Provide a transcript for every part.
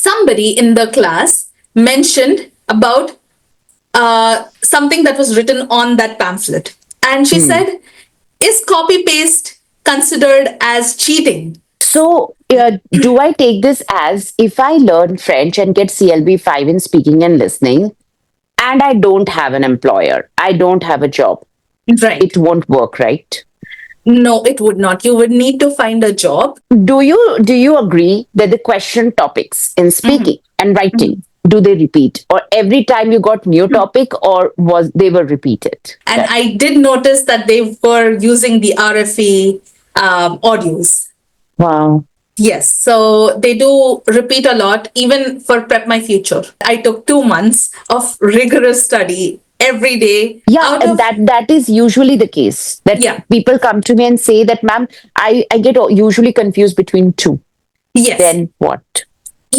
somebody in the class mentioned about something that was written on that pamphlet. And she Hmm. said, is copy paste considered as cheating? So, do I take this as if I learn French and get CLB 5 in speaking and listening, and I don't have an employer, I don't have a job, Right. it won't work, right? No, it would not. You would need to find a job. Do you agree that the question topics in Mhm. speaking and writing, Mhm. do they repeat, or every time you got new topic, or was they were repeated? And I did notice that they were using the RFE audios. Wow. Yes, so they do repeat a lot, even for Prep My Future. I took 2 months of rigorous study every day Yeah, out and of, that is usually the case that yeah, people come to me and say that, ma'am, I get usually confused between two. yes, Then what?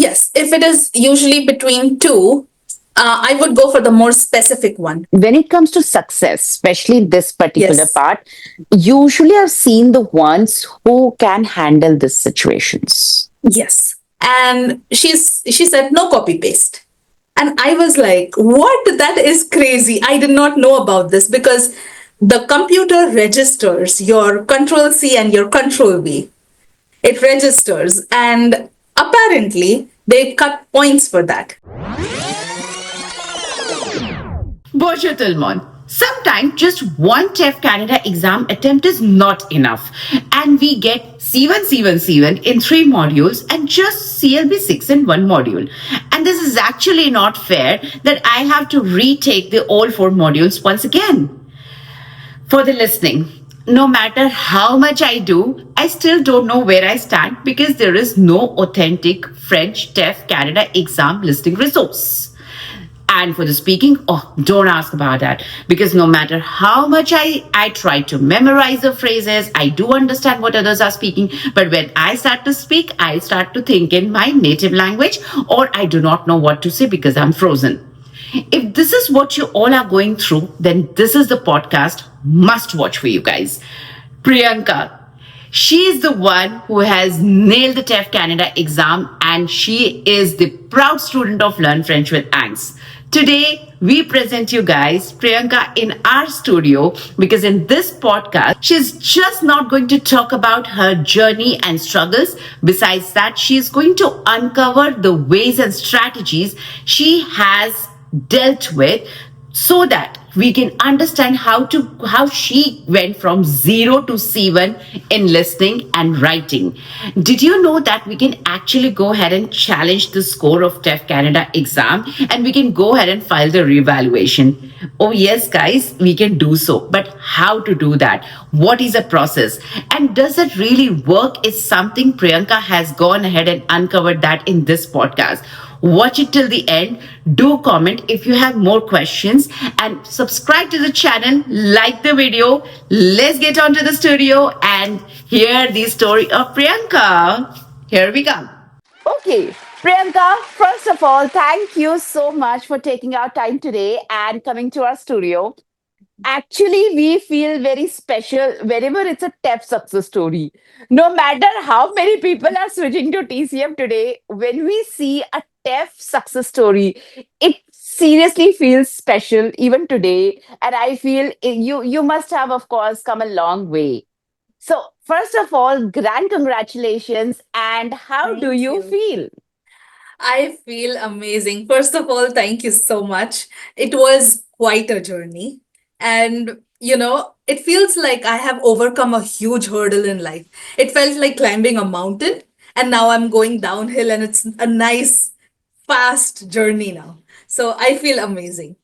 yes. If it is usually between two, I would go for the more specific one. When it comes to success, especially in this particular Yes, part, usually I've seen the ones who can handle these situations. yes. And she said no copy paste. And I was like, what? That is crazy. I did not know about this because the computer registers your control C and your control V. It registers, and apparently they cut points for that. Bonjour tout le monde. Sometimes just one TEF Canada exam attempt is not enough, and we get C1, C1, C1 in 3 modules and just CLB6 in 1 module. And this is actually not fair that I have to retake the all 4 modules once again. For the listening, no matter how much I do, I still don't know where I stand because there is no authentic French TEF Canada exam listing resource. And for the speaking, oh, don't ask about that. Because no matter how much I try to memorize the phrases, I do understand what others are speaking. But when I start to speak, I start to think in my native language, or I do not know what to say because I'm frozen. If this is what you all are going through, then this is the podcast must watch for you guys. Priyanka, she is the one who has nailed the TEF Canada exam, and she is the proud student of Learn French with Anks. Today, we present you guys Priyanka in our studio because in this podcast, she's just not going to talk about her journey and struggles. Besides that, she's going to uncover the ways and strategies she has dealt with so that we can understand how she went from 0 to C1 in listening and writing. Did you know that we can actually go ahead and challenge the score of TEF Canada exam, and we can go ahead and file the reevaluation? Oh yes guys, we can do so, but how to do that? What is the process, and does it really work? Is something Priyanka has gone ahead and uncovered that in this podcast. Watch it till the end. Do comment if you have more questions and subscribe to the channel, like the video. Let's get on to the studio and hear the story of Priyanka. Here we go. Okay, Priyanka, first of all, thank you so much for taking our time today and coming to our studio. Actually, we feel very special whenever it's a TEF success story. No matter how many people are switching to TCM today, when we see a TEF success story, it seriously feels special even today. And I feel you must have, of course, come a long way. So, first of all, grand congratulations. And how do Thank you you. feel? I feel amazing. First of all, thank you so much. It was quite a journey. And, it feels like I have overcome a huge hurdle in life. It felt like climbing a mountain, and now I'm going downhill, and it's a nice, fast journey now. So I feel amazing.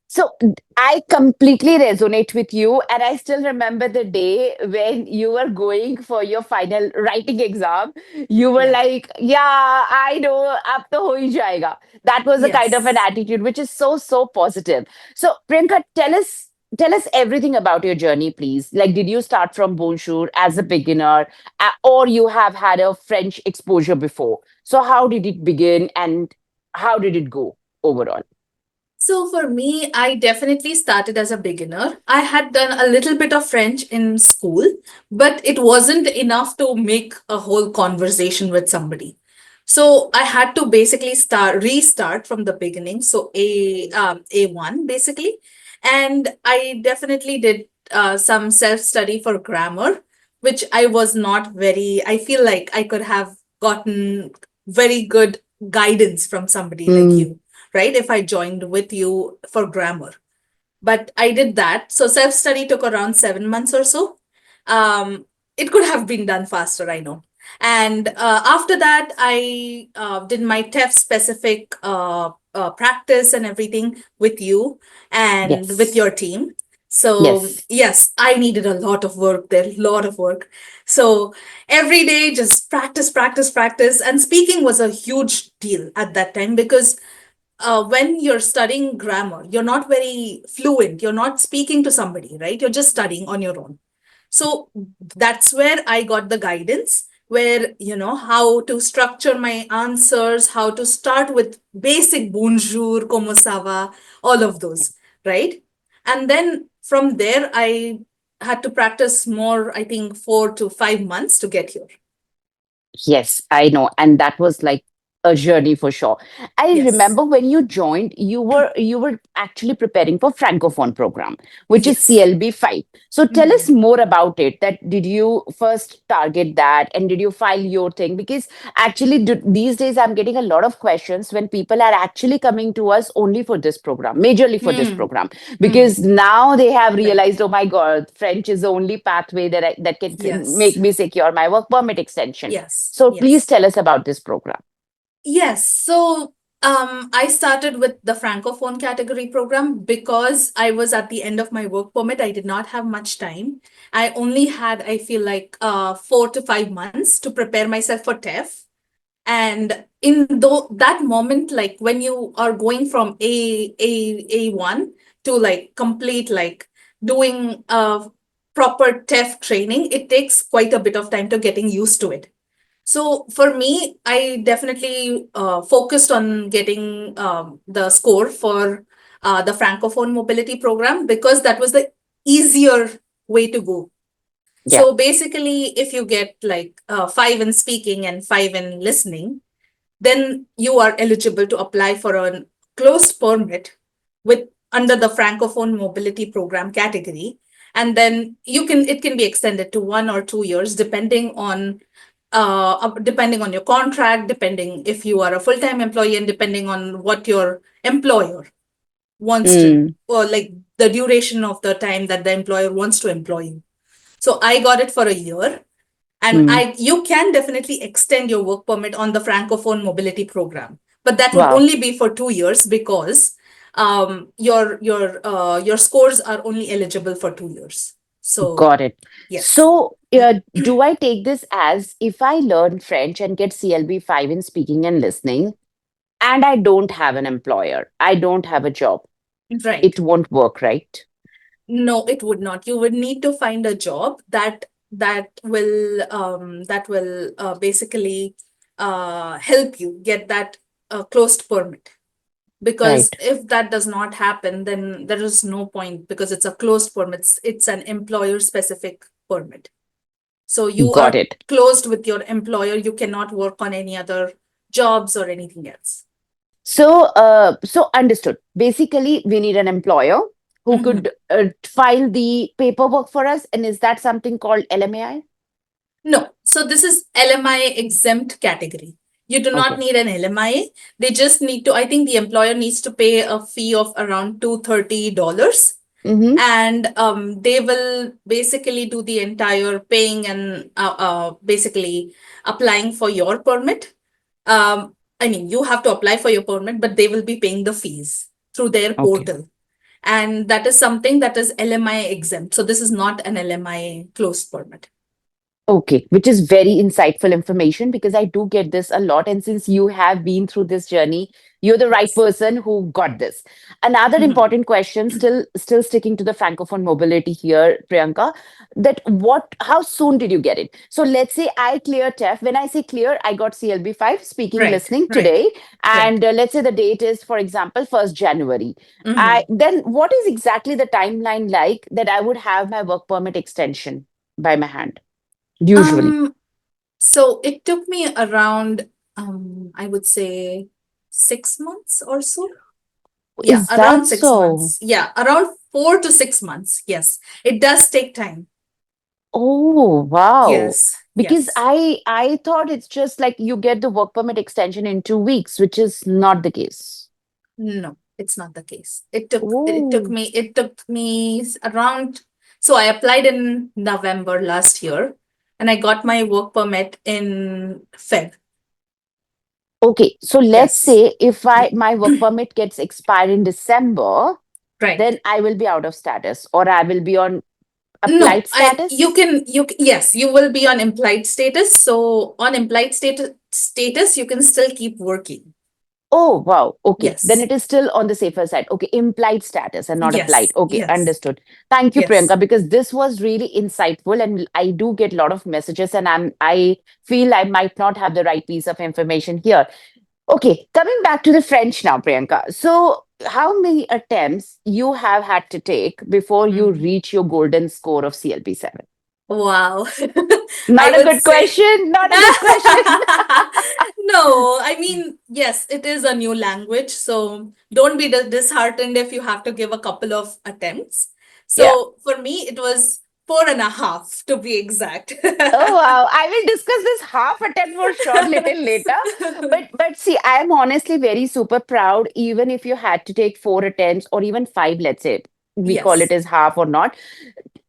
So I completely resonate with you. And I still remember the day when you were going for your final writing exam. You were Yeah. like, yeah, I know, ab to ho hi jayega. That was a kind of an Yes. attitude, which is so, so positive. So Priyanka, tell us everything about your journey, please. Like, did you start from Bonjour as a beginner, or you have had a French exposure before? So how did it begin and how did it go overall? So for me, I definitely started as a beginner. I had done a little bit of French in school, but it wasn't enough to make a whole conversation with somebody. So I had to basically restart from the beginning. So A1 basically. And I definitely did some self-study for grammar, which I was not very, I feel like I could have gotten very good guidance from somebody like Mm, you, right? If I joined with you for grammar. But I did that. So self study took around 7 months or so. It could have been done faster, I know. And after that, I did my TEF specific practice and everything with you and with yes. your team. So Yes. yes, I needed a lot of work there, lot of work. So every day, just practice, practice, practice. And speaking was a huge deal at that time because when you're studying grammar, you're not very fluent. You're not speaking to somebody, right? You're just studying on your own. So that's where I got the guidance, where, how to structure my answers, how to start with basic bonjour, como ça va, all of those, right? And then from there, I had to practice more, I think 4 to 5 months to get here. Yes, I know. And that was like a journey for sure. I Yes. remember when you joined, you were actually preparing for Francophone program, which is Yes. CLB5. So tell us Mhm. more about it. That did you first target that and did you file your thing? Because actually these days I'm getting a lot of questions when people are actually coming to us only for this program, majorly for this Hmm. program, Hmm. because now they have Right. realized, oh my God, French is the only pathway that can Yes. make me secure my work permit extension. Yes. So please Yes. tell us about this program. Yes. So I started with the Francophone category program because I was at the end of my work permit. I did not have much time. I only had, I feel like, 4 to 5 months to prepare myself for TEF. And that moment, like when you are going from A1 to like complete, like doing proper TEF training, it takes quite a bit of time to getting used to it. So for me, I definitely focused on getting the score for the Francophone Mobility Program because that was the easier way to go. Yeah. So basically, if you get like five in speaking and five in listening, then you are eligible to apply for a closed permit with under the Francophone Mobility Program category. And then it can be extended to 1 or 2 years depending on your contract, depending if you are a full-time employee, and depending on what your employer wants to, Mm, or like the duration of the time that the employer wants to employ you. So I got it for a year, and mm. I you can definitely extend your work permit on the Francophone Mobility Program, but that would Wow. only be for 2 years because your scores are only eligible for 2 years. So Got it. yes. So, do I take this as if I learn French and get CLB5 in speaking and listening, and I don't have an employer, I don't have a job, Right. it won't work, right? No, it would not. You would need to find a job that will basically help you get that closed permit. Because Right. if that does not happen, then there is no point because it's a closed permit. It's an employer specific permit. So you Got are it. closed with your employer. You cannot work on any other jobs or anything else. So understood. Basically, we need an employer who Mhm. could file the paperwork for us. And is that something called LMAI? No. So this is LMI exempt category. You do not Okay. need an LMI. They just need to, I think the employer needs to pay a fee of around $230, Mm-hmm. and they will basically do the entire paying and basically applying for your permit. I mean, you have to apply for your permit, but they will be paying the fees through their Okay. portal. And that is something that is LMI exempt. So this is not an LMI closed permit. Okay, which is very insightful information because I do get this a lot. And since you have been through this journey, you're the right Yes. person who got this. Another Mhm. important question, still sticking to the francophone mobility here, Priyanka, that how soon did you get it? So let's say I clear TEF. When I say clear, I got CLB5 speaking Right, listening right, today, right. and let's say the date is, for example, 1st January. I Mhm. then what is exactly the timeline like that I would have my work permit extension by my hand? Usually. Um, so it took me around I would say 6 months or so. Yeah, Is around that six so? months. Yeah, around 4 to 6 months. Yes, it does take time. Oh, wow. Yes, Because yes. I thought it's just like you get the work permit extension in 2 weeks, which is not the case. No, it's not the case. Oh, It took me around, so I applied in November last year and I got my work permit in Feb. okay. So let's Yes. say if I my work permit gets expired in December, Right. then I will be out of status or I will be on No, applied I you status. can yes, you will be on implied status. So on implied status you can still keep working. Oh, wow. Okay. Then Yes. it is still on the safer side. Okay. Implied status and not applied. Yes. Okay. Yes. Understood. Thank you, Yes. Priyanka, because this was really insightful and I do get a lot of messages and I feel I might not have the right piece of information here. Okay. Coming back to the French now, Priyanka. So how many attempts you have had to take before you Mhm. reach your golden score of CLB7? Wow. I Not a would good say question. Not a good question. no, I mean, yes, it is a new language. So don't be disheartened if you have to give a couple of attempts. Yeah. So for me, it was 4.5 to be exact. Oh wow, I will discuss this half attempt for sure little later. But see, I am honestly very super proud, even if you had to take 4 attempts or even five, let's say we call it Yes. as half or not.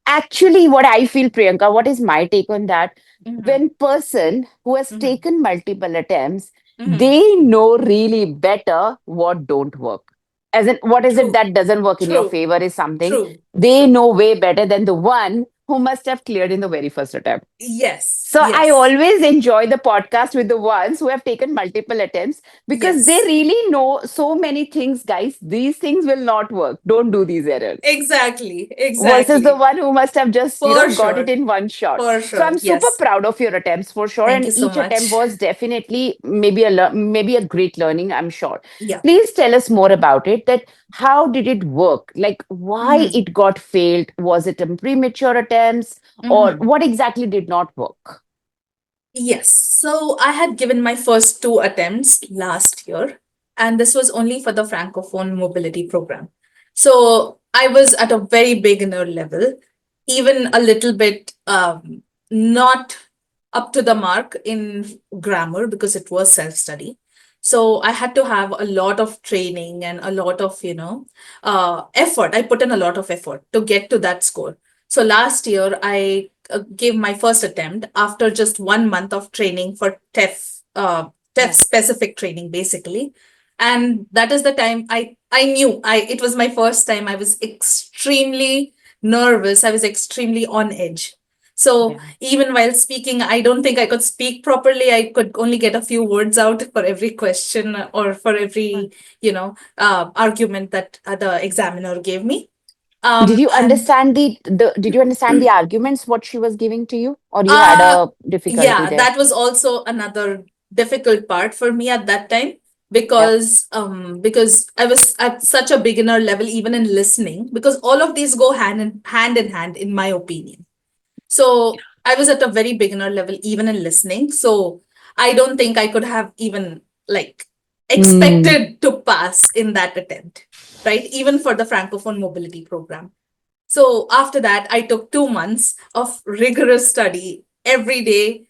Actually, what I feel, Priyanka, what is my take on that? Hmm. When person who has Hmm. taken multiple attempts, Hmm. they know really better what don't work. As in, what is it True. that doesn't work in your True. favor is something True. they True. know way better than the one who must have cleared in the very first attempt. Yes. So I Yes. always enjoy the podcast with the ones who have taken multiple attempts because they Yes. really know so many things, guys. These things will not work. Don't do these errors Exactly. versus the Exactly. one who must have just For got it sure. in one shot. For So sure. I'm super Yes. proud of your attempts for sure, Thank and you so each attempt much. was definitely maybe maybe a great learning, I'm sure. Yeah. Please tell us more about it, that how did it work, like why Hmm. it got failed, was it a premature attempts or Hmm. what exactly did not work? Yes. So I had given my first two attempts last year, and this was only for the Francophone Mobility Program. So I was at a very beginner level, even a little bit not up to the mark in grammar because it was self-study. So I had to have a lot of training and a lot of, effort. I put in a lot of effort to get to that score. So last year, I gave my first attempt after just 1 month of training for TEF Yeah. specific training, basically. And that is the time I knew it was my first time. I was extremely nervous. I was extremely on edge. So Yeah. even while speaking, I don't think I could speak properly. I could only get a few words out for every question or for every, argument that the examiner gave me. Did you And understand the did you understand the arguments what she was giving to you, or you had uh, a difficulty yeah, there? that was also another difficult part for me at that time Yeah. because I was at such a beginner level even in listening because all of these go hand in hand in my opinion. So I was at a very beginner level, even in listening. So I don't think I could have even like Mm, expected to pass in that attempt, right? Even for the Francophone Mobility Program. So after that, I took 2 months of rigorous study every day.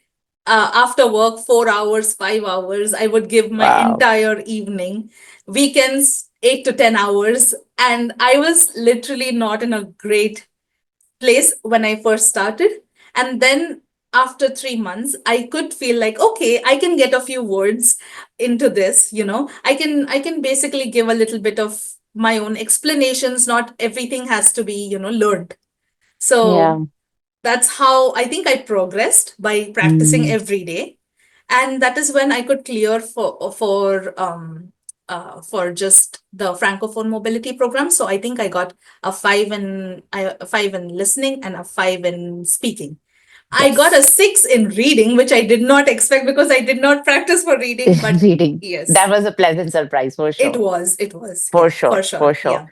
After work, 4 hours, 5 hours, I would give my wow. entire evening. Weekends, 8 to 10 hours. And I was literally not in a great place when I first started. And then after 3 months, I could feel like, okay, I can get a few words into this, I can basically give a little bit of my own explanations. Not everything has to be, learned. So Yeah. that's how I think I progressed by practicing Mm, every day. And that is when I could clear for just the Francophone Mobility Program. So I think I got a five in listening and a five in speaking. I got a yes. 6 in reading, which I did not expect because I did not practice for reading. But Reading. That yes, was a pleasant surprise for it sure. was. It was. For Yeah, for sure. For sure. sure. Yeah.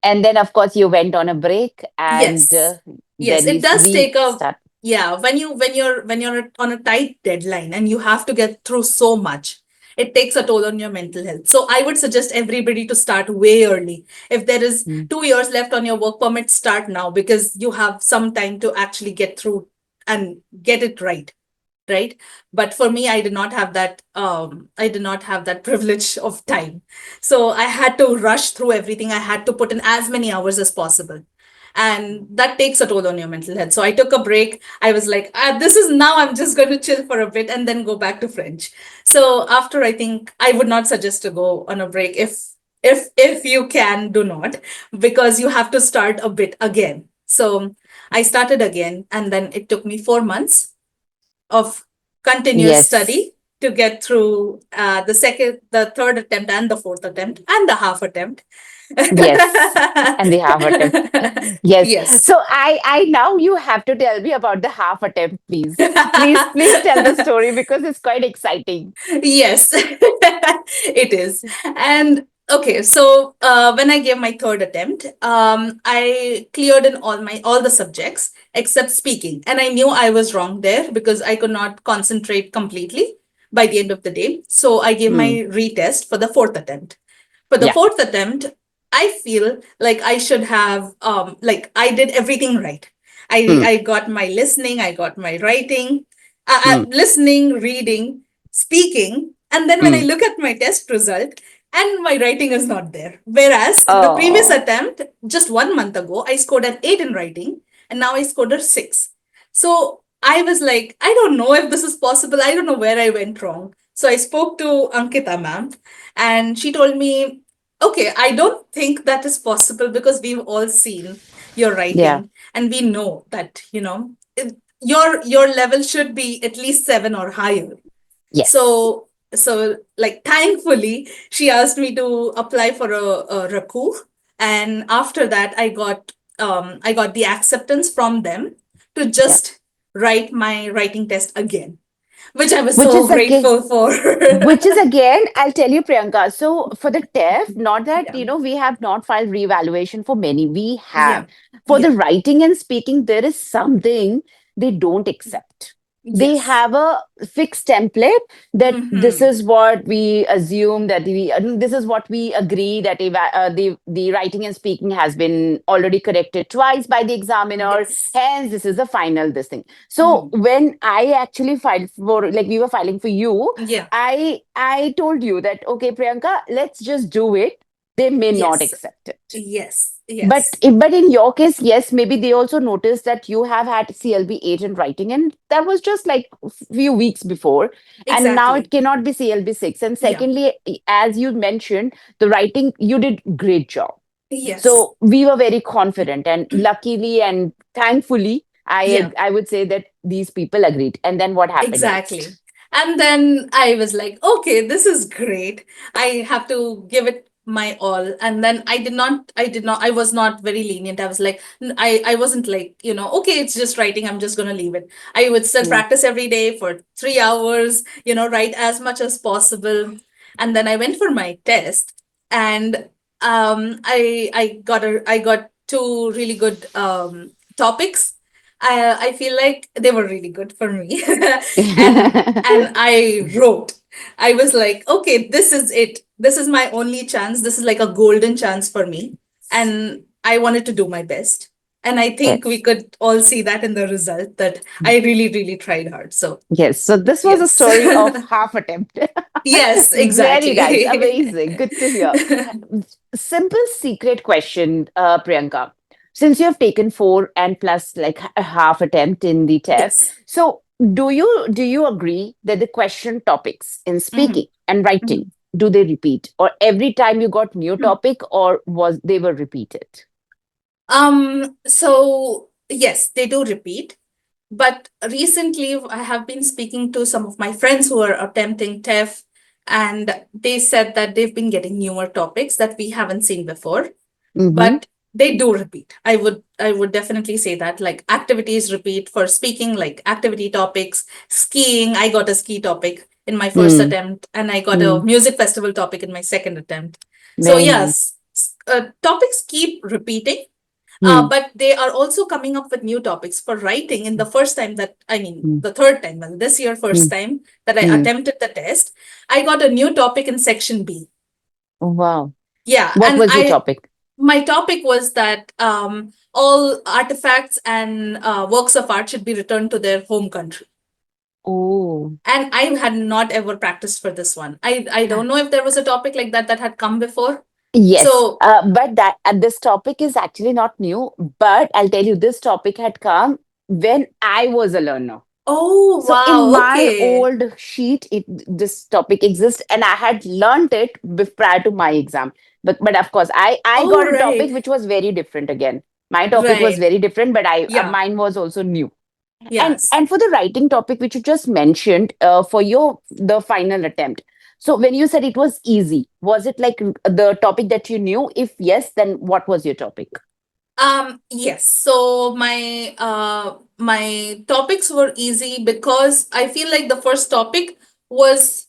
And then, of course, you went on a break and Yes. Yes. then It does take a restart. Yeah, when you're on a tight deadline and you have to get through so much, it takes a toll on your mental health. So I would suggest everybody to start way early. If there is Mm. 2 years left on your work permit, start now, because you have some time to actually get through and get it right. Right. But for me, I did not have that privilege of time. So I had to rush through everything. I had to put in as many hours as possible, and that takes a toll on your mental health. So I took a break. I was like, this is now, I'm just going to chill for a bit and then go back to French. So after, I think I would not suggest to go on a break. If you can, do not, because you have to start a bit again. So I started again, and then it took me 4 months of continuous Yes. study to get through the third attempt, and the fourth attempt, and the half attempt. Yes. And the half attempt. Yes. Yes. So I now you have to tell me about the half attempt, please. Please tell the story because it's quite exciting. Yes, it is. And okay, so when I gave my third attempt, I cleared in all the subjects except speaking, and I knew I was wrong there because I could not concentrate completely by the end of the day. So I gave my Hmm. retest for the fourth attempt. For the Yeah. fourth attempt, I feel like I should have like I did everything right. I Hmm. I got my listening, I got my writing, Hmm. listening, reading, speaking, and then when I Hmm. look at my test result, and my writing is not there. Whereas in the previous Oh, attempt, just 1 month ago, I scored an 8 in writing, and now I scored a 6. So I was like, I don't know if this is possible. I don't know where I went wrong. So I spoke to Ankita ma'am, and she told me, okay, I don't think that is possible because we've all seen your yeah. writing, and we know that, your level should be at least 7 or higher. Yes. So like thankfully, she asked me to apply for a RACU, and after that, I got the acceptance from them to Yeah. just write my writing test again, which I was Which so is again grateful for. Which is again, I'll tell you, Priyanka. So for the TEF, not that, Yeah, we have not filed reevaluation for many. We have. yeah, For the yeah. writing and speaking, there is something they don't accept. They Yes. have a fixed template that this Mm-hmm. is what we assume that this is what we agree that the writing and speaking has been already corrected twice by the examiner. Yes. Hence, this is the final this thing. So Mhm. when I actually filed for, like, we were filing for you, Yeah. I told you that, okay, Priyanka, let's just do it. They may not Yes. accept it. Yes. But Yes. but in your case, yes, maybe they also noticed that you have had CLB8 in writing, and that was just like a few weeks before, and now it Exactly. cannot be CLB6. And Yeah. secondly, as you mentioned, the writing, you did great job. Yes. So we were very confident, and luckily and thankfully, Yeah. I would say that these people agreed. And then what happened Exactly. next? And then I was like, okay, this is great. I have to give it my all. And then I was not very lenient. I was like, I wasn't like, okay, it's just writing. I'm just going to leave it. I would still Hmm. practice every day for 3 hours, write as much as possible. And then I went for my test, and I got two really good topics. I feel like they were really good for me. And I wrote. I was like, okay, this is it. This is my only chance. This is like a golden chance for me. And I wanted to do my best. And I think we Yes. could all see that in the result that I really, really tried hard. So, Yes. So this was a yes. story of half attempt. Yes, Very nice. exactly. Amazing. Good to hear. Simple secret question, Priyanka. Since you have taken four and plus like a half attempt in the TEF, Yes. so do you agree that the question topics in Mhm, speaking and writing, mhm. do they repeat, or every time you got new topic, or was they were repeated? So yes, they do repeat. But recently, I have been speaking to some of my friends who are attempting TEF, and they said that they've been getting newer topics that we haven't seen before. Mm-hmm. But they do repeat. I would definitely say that, like, activities repeat for speaking, like activity topics, skiing. I got a ski topic in my first Mm, attempt, and I got a mm, music festival topic in my second attempt. So very nice. yes, topics keep repeating, Hmm. But they are also coming up with new topics for writing. In the first time that, I mean, Hmm. the third time, well, this year, Hmm. first time that I Hmm. attempted the test, I got a new topic in section B. Oh, wow. Yeah, What and was your topic? my topic was that all artifacts and works of art should be returned to their home country. Oh, And I had not ever practiced for this one. I don't know if there was a topic like that that had come before. yes. So, But that this topic is actually not new. But I'll tell you, this topic had come when I was a learner. oh So in wow, my okay. old sheet, this topic exists, and I had learnt it prior to my exam. But of course, I got Oh a topic right, which was very different again. My topic was right. very different, but I Yeah, mine was also new. yes. And for the writing topic which you just mentioned, for your the final attempt. So when you said it was easy, was it like the topic that you knew? If yes, then what was your topic? Yes. So my topics were easy because I feel like the first topic was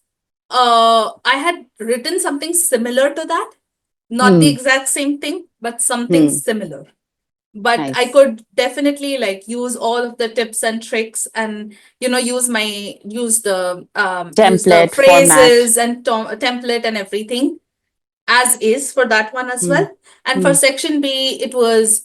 I had written something similar to that. Not the Hmm. exact same thing, but something Hmm. similar. But I Nice. could definitely like use all of the tips and tricks and use the Template format. phrases and template and everything as is for that one as Hmm. well. And for Hmm. section B, it was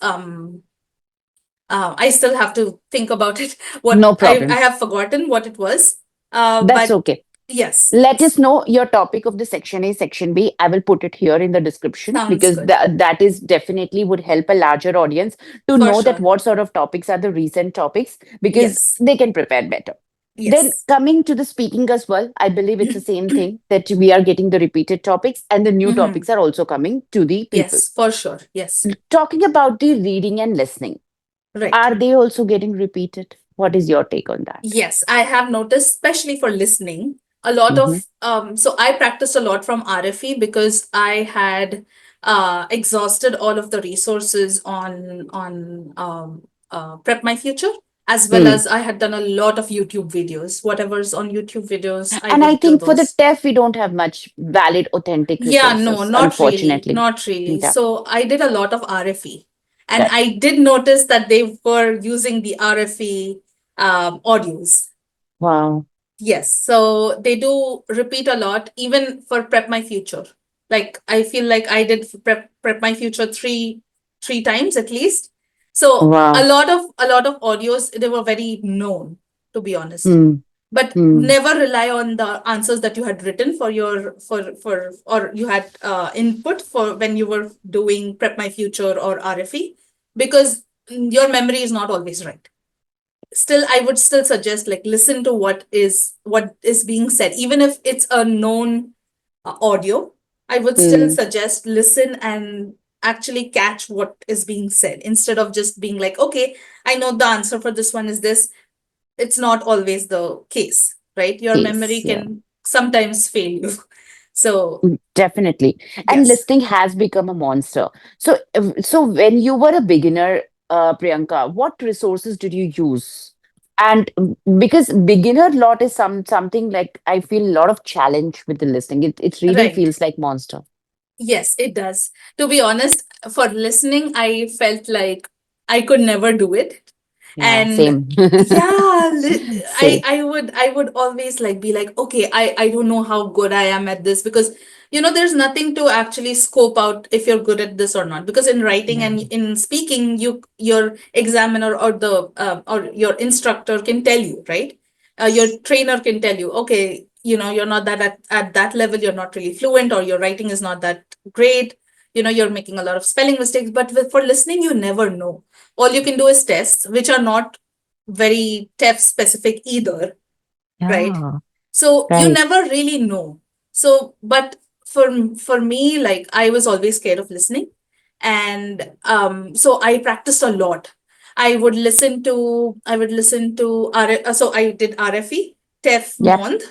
I still have to think about it. What No I problem. have forgotten what it was. That's But okay. yes, Let us know your topic of the section A, section B. I will put it here in the description sounds because good that is definitely would help a larger audience to for know that sure. what sort of topics are the recent topics because Yes, they can prepare better. Then yes, coming to the speaking as well, I believe it's the same thing that we are getting the repeated topics and the new hmm topics are also coming to the people. yes, for sure. Yes, Talking about the reading and listening, right. are they also getting repeated? What is your take on that? Yes, I have noticed, especially for listening, a lot Mm-hmm. of so I practiced a lot from RFE because I had exhausted all of the resources on Prep My Future, as well Hmm. as I had done a lot of YouTube videos. Whatever's on YouTube videos, I And I would do think for the those. TEF, we don't have much valid, authentic Yeah, no, resources, not really, unfortunately. not really. Yeah, So I did a lot of RFE, and right. I did notice that they were using the RFE audios. Wow. Yes, so they do repeat a lot, even for Prep My Future. Like I feel like I did Prep My Future three times at least. So Wow. a lot of audios they were very known, to be honest. Hmm. But Hmm. never rely on the answers that you had written for your for or you had input for when you were doing Prep My Future or RFE, because your memory is not always right. Still, I would still suggest like listen to what is being said, even if it's a known audio. I would still Hmm. suggest listen and actually catch what is being said instead of just being like, okay, I know the answer for this one is this. It's not always the case, right? Your Case. memory Yeah. can sometimes fail you. So Definitely. And yes, listening has become a monster. So, so when you were a beginner, Priyanka, what resources did you use? And because beginner lot is something like I feel a lot of challenge with the listening. It really right. feels like monster. Yes, it does. To be honest, for listening, I felt like I could never do it. Yeah, And same. yeah, Same. I would always like be like, okay, I don't know how good I am at this because there's nothing to actually scope out if you're good at this or not. Because in writing Yeah. and in speaking, your examiner or the or your instructor can tell you, right? Your trainer can tell you, okay, you're not that at that level, you're not really fluent, or your writing is not that great. You're making a lot of spelling mistakes, but for listening, you never know. All you can do is tests, which are not very TEF specific either, right? Yeah. So you Right. never really know. So, but for me, like I was always scared of listening, and so I practiced a lot. I would listen to so I did RFE, TEF Yep. Mond,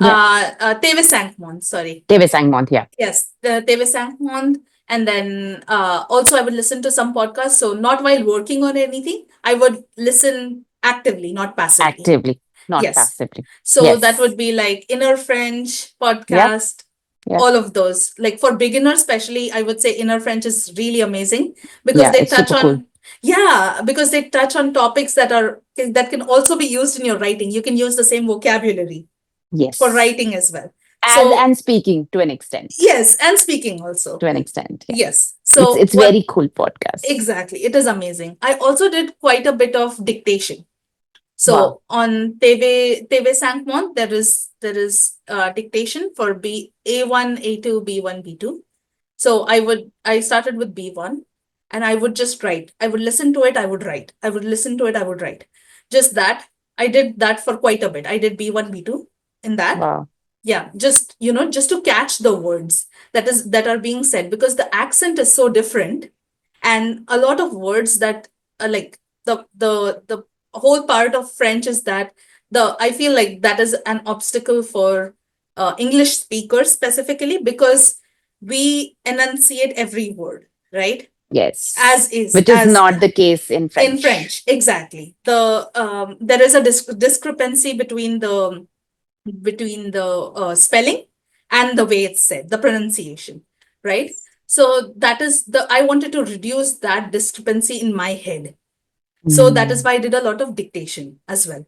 Yep. TV Sank Mond, sorry. TV Sangmont, yeah. Yes, the TV Sankhmond. And then also I would listen to some podcasts. So not while working on anything, I would listen actively, not passively. Actively, not Yes. passively. So that Yes. would be like Inner French Yep. podcast. Yeah. all of those. Like for beginners, especially, I would say inner French is really amazing because Yeah, they it's touch super cool. on, yeah, because they touch on topics that can also be used in your writing. You can use the same vocabulary for Yes. writing as well. And So speaking to an extent. yes, and speaking also. To an extent, yeah. Yes. It's So it's what very cool podcast. exactly? It is amazing. I also did quite a bit of dictation. Wow. So on TV 5 there is dictation for B A1, A2, B1, B2. So I started with B1 and I would just write. I would listen to it, I would write. I would listen to it, I would write. Just that. I did that for quite a bit. I did B1, B2 in that. Wow. Yeah, just to catch the words that are being said because the accent is so different and a lot of words that are like the whole part of French is that the I feel like that is an obstacle for English speakers specifically because we enunciate every word, right? Yes. As is, Which is as not the case in in French. French, exactly. There is a discrepancy between the spelling and the way it's said, the pronunciation, right? So that is the I wanted to reduce that discrepancy in my head. So that is Mm. why I did a lot of dictation as well.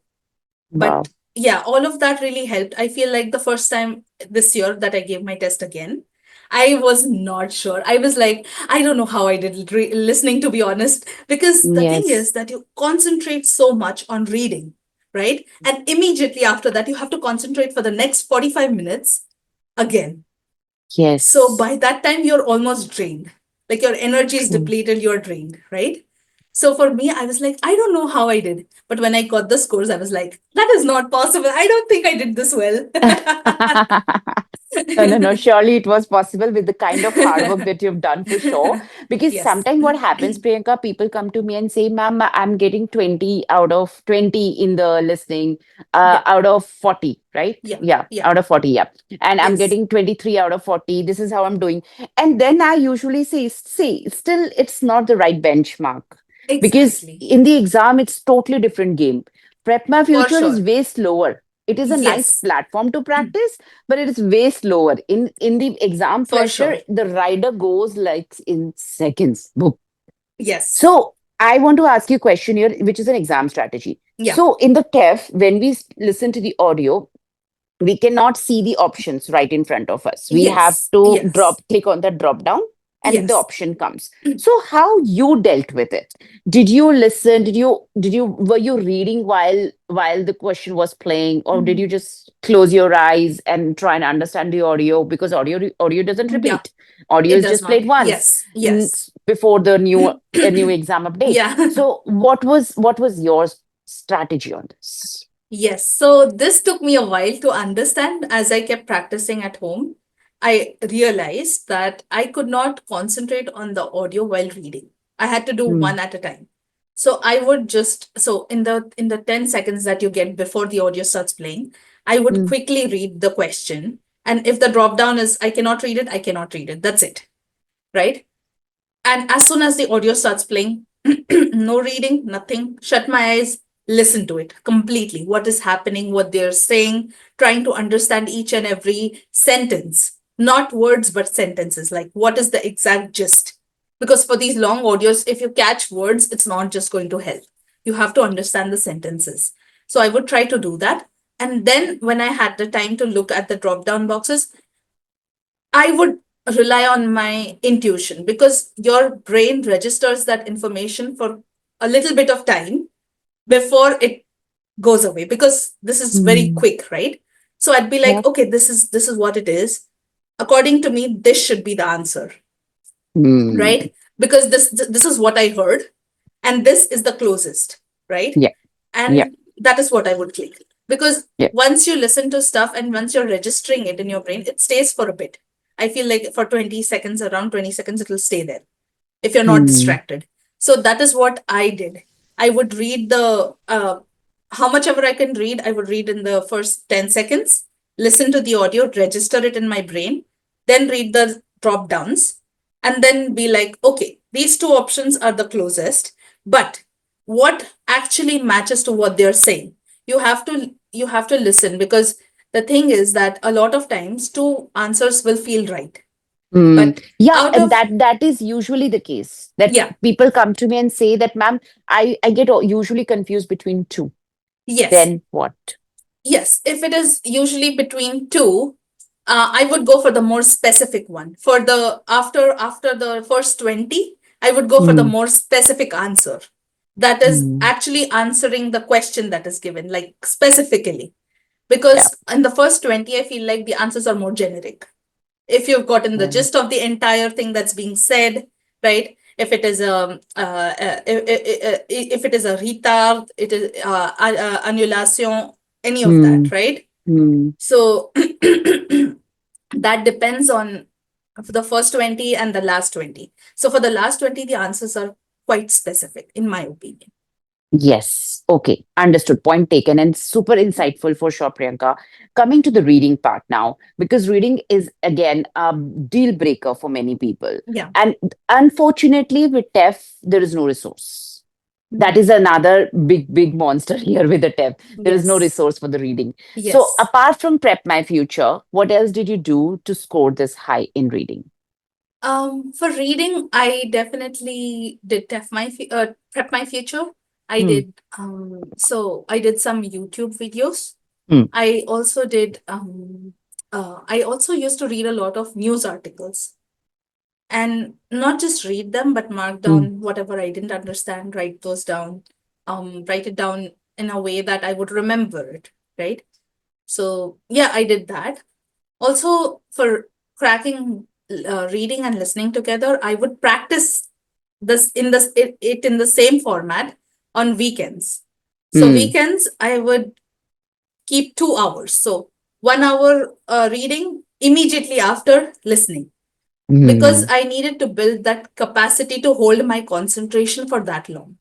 But Wow. yeah, all of that really helped. I feel like the first time this year that I gave my test again, I was not sure. I was like, I don't know how I did listening, to be honest, because the thing Yes. is that you concentrate so much on reading, right? And immediately after that, you have to concentrate for the next 45 minutes again. So Yes. by that time, you're almost drained. Like your energy is True. depleted, you're drained, right? So for me, I was like, I don't know how I did. But when I got the scores, I was like, that is not possible. I don't think I did this well. No, no, no. Surely it was possible with the kind of hard work that you've done for sure. Because Yes. sometimes what happens, Priyanka, people come to me and say, Ma'am, I'm getting 20 out of 20 in the listening, Yeah. out of 40, right? Yeah. Yeah, Yeah. out of 40, yeah. And I'm Yes. getting 23 out of 40. This is how I'm doing. And then I usually say, see, still it's not the right benchmark. Because Exactly. in the exam, it's totally different game. Prep My For Future is sure. way slower. It is a nice Yes. platform to practice, but it is way slower. In the exam For pressure, sure. the rider goes like in seconds. Boom. Yes. So I want to ask you a question here, which is an exam strategy. Yeah. So in the TEF, when we listen to the audio, we cannot see the options right in front of us. We have Yes. to Yes. click on the drop down, and the Yes. option comes. So how you dealt with it? Did you listen? Did you were you reading while the question was playing, or did you just close your eyes and try and understand the audio? Because audio doesn't Yeah. repeat. Audio It is does just not. played once Yes. Yes. before the new exam update. Yeah. So what was your strategy on this? Yes, so this took me a while to understand as I kept practicing at home. I realized that I could not concentrate on the audio while reading. I had to do Mm, one at a time. So I would just so in the 10 seconds that you get before the audio starts playing, I would mm, quickly read the question. And if the drop down is I cannot read it, I cannot read it. That's it, right? And as soon as the audio starts playing, no reading, nothing, shut my eyes, listen to it completely. What is happening, what they're saying, trying to understand each and every sentence, not words, but sentences. Like, what is the exact gist? Because for these long audios, if you catch words, it's not just going to help. You have to understand the sentences. So I would try to do that. And then when I had the time to look at the drop down boxes, I would rely on my intuition because your brain registers that information for a little bit of time before it goes away because this is very mm. quick, right? So I'd be like, Yeah. okay, this is what it is. According to me, this should be the answer, Mm. right? Because this is what I heard and this is the closest, right? Yeah. Yeah. And that is what I would click because Yeah. once you listen to stuff and once you're registering it in your brain, it stays for a bit. I feel like for 20 seconds, around 20 seconds, it will stay there if you're not Mm. distracted. So that is what I did. I would read how much ever I can read, I would read in the first 10 seconds, listen to the audio, register it in my brain, then read the drop downs, and then be like, okay, these two options are the closest, but what actually matches to what they're saying? You have to listen because The thing is that a lot of times two answers will feel right, Mm. but Yeah, out and of, that is usually the case. That yeah, people come to me and say that, ma'am, I get usually confused between two. yes, Then what? yes, if it is usually between two, I would go for the more specific one. For the after the first 20, I would go for the Mm. more specific answer. That is Mm. actually answering the question that is given, like specifically. Yeah. Because in the first 20, I feel like the answers are more generic. If you've gotten the Mm. gist of the entire thing that's being said, right? If it is if it is a retard, it is annulation, any of that, Mm. right? Mm. So that depends on the first 20 and the last 20. So for the last 20, the answers are quite specific, in my opinion. Yes. Okay. Understood. Point taken and super insightful for sure, Priyanka. Coming to the reading part now, because reading is again a deal breaker for many people. Yeah. And unfortunately, with TEF, there is no resource. That Mhm. is another big monster here with the TEF. There is no Yes. resource for the reading. So, Yes. apart from Prep My Future, what else did you do to score this high in reading? For reading, I definitely did prep my future. I Hmm. did so I did some YouTube videos. Hmm. I also did I also used to read a lot of news articles, and not just read them, but mark Hmm. down whatever I didn't understand, write those down, write it down in a way that I would remember it, right? So yeah, I did that. Also, for cracking reading and listening together, I would practice it in the same format on weekends. So Hmm. weekends, I would keep 2 hours. So 1 hour reading immediately after listening, because Hmm. I needed to build that capacity to hold my concentration for that long.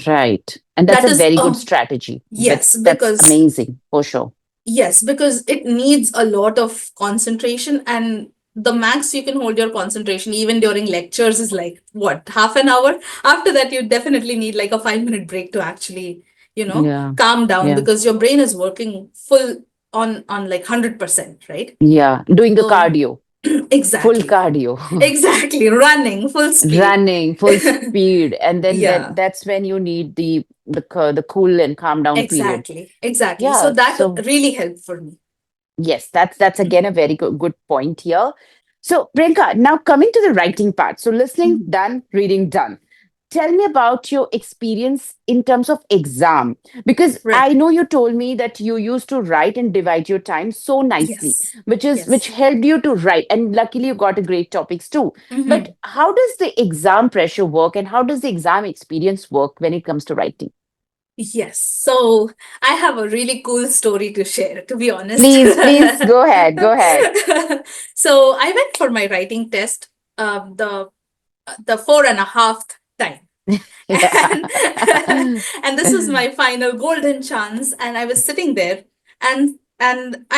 Right. And that's That a is, very good strategy. yes, That's because amazing for sure. yes, because it needs a lot of concentration, and the max you can hold your concentration even during lectures is like what, half an hour? After that, you definitely need like a 5 minute break to actually, Yeah. calm down, Yeah. because your brain is working full on like 100%, right? Yeah. Doing the So cardio, full exactly, cardio. exactly, running full speed. Running full speed, and then Yeah. that's when you need the cool and calm down period. Exactly, exactly. So Yeah, that so really helped for me. yes, that's again a very good point here. So Priyanka, now coming to the writing part. So listening Mhm. done, reading done. Tell me about your experience in terms of exam, because Right. I know you told me that you used to write and divide your time so nicely, Yes. which Yes. helped you to write, and luckily you got a great topics too. But Mhm. how does the exam pressure work, and how does the exam experience work when it comes to writing? Yes. So I have a really cool story to share, to be honest. Please go ahead, go ahead. So I went for my writing test the four and a half time. And Yeah. and this was my final golden chance, and I was sitting there, and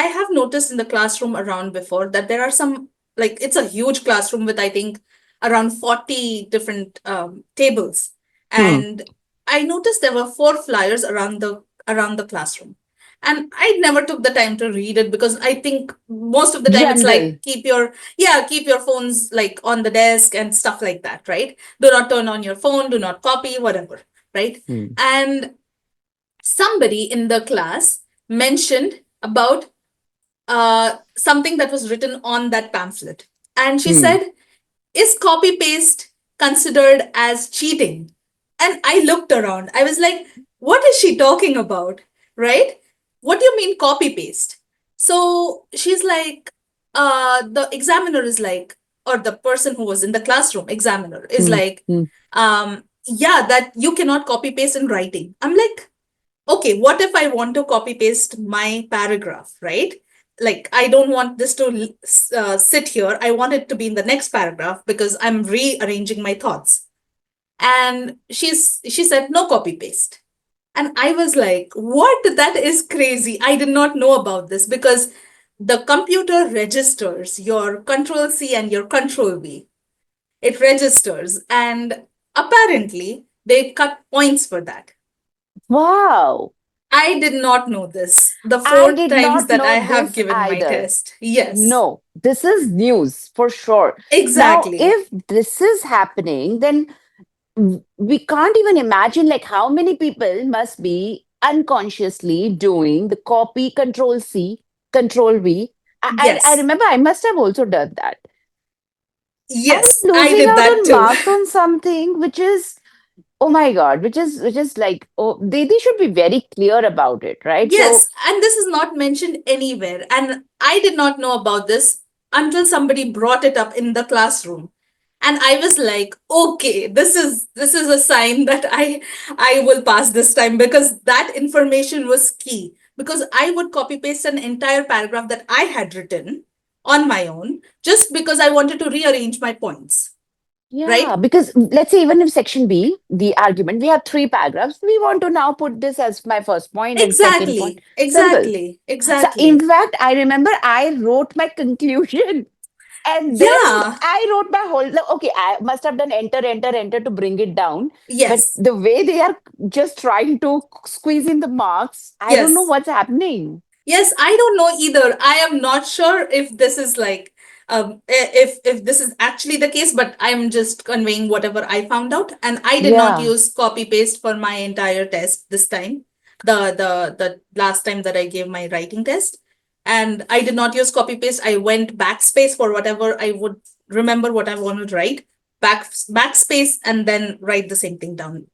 I have noticed in the classroom around before that there are some, like, it's a huge classroom with, I think, around 40 different tables, Hmm. and I noticed there were four flyers around the classroom, and I never took the time to read it, because I think most of the time it's General. like, keep your phones like on the desk and stuff like that, right? Do not turn on your phone, do not copy, whatever, right? Hmm. And somebody in the class mentioned about something that was written on that pamphlet. And she Hmm. said, is copy paste considered as cheating? And I looked around. I was like, what is she talking about? Right? What do you mean copy paste? So she's like, the examiner is like, or the person who was in the classroom, examiner, is Hmm. like, Hmm. yeah, that you cannot copy paste in writing. I'm like, okay, what if I want to copy paste my paragraph, right? Like, I don't want this to sit here. I want it to be in the next paragraph because I'm rearranging my thoughts. And she said, no copy paste. And I was like, what? That is crazy. I did not know about this, because the computer registers your control C and your control V. It registers. And apparently, they cut points for that. Wow. I did not know this. The I four did times not that I know have this given my either. test. Yes, No, this is news for sure. Now, exactly. if this is happening, then we can't even imagine like how many people must be unconsciously doing the copy control C, control V. I Yes, remember I must have also done that. And yes, I losing did out that on too. marks on something which is, oh my God, which is like, oh, they should be very clear about it, right? So Yes, and this is not mentioned anywhere. And I did not know about this until somebody brought it up in the classroom. And I was like, okay, this is a sign that I will pass this time, because that information was key. Because I would copy paste an entire paragraph that I had written on my own just because I wanted to rearrange my points, yeah, right? because let's say even if section B, the argument, we have three paragraphs, we want to now put this as my first point and second point. Exactly, Simple. exactly, So in exactly. fact, I remember I wrote my conclusion and then Yeah, I wrote my whole, like, okay, I must have done enter, enter, enter to bring it down. But yes. the way they are just trying to squeeze in the marks, I don't know Yes. what's happening. Yes, I don't know either. I am not sure if this is like if this is actually the case, but I'm just conveying whatever I found out. And I did not Yeah. use copy paste for my entire test this time. The last time that I gave my writing test. And I did not use copy paste. I went backspace for whatever I would remember what I want to write. Backspace and then write the same thing down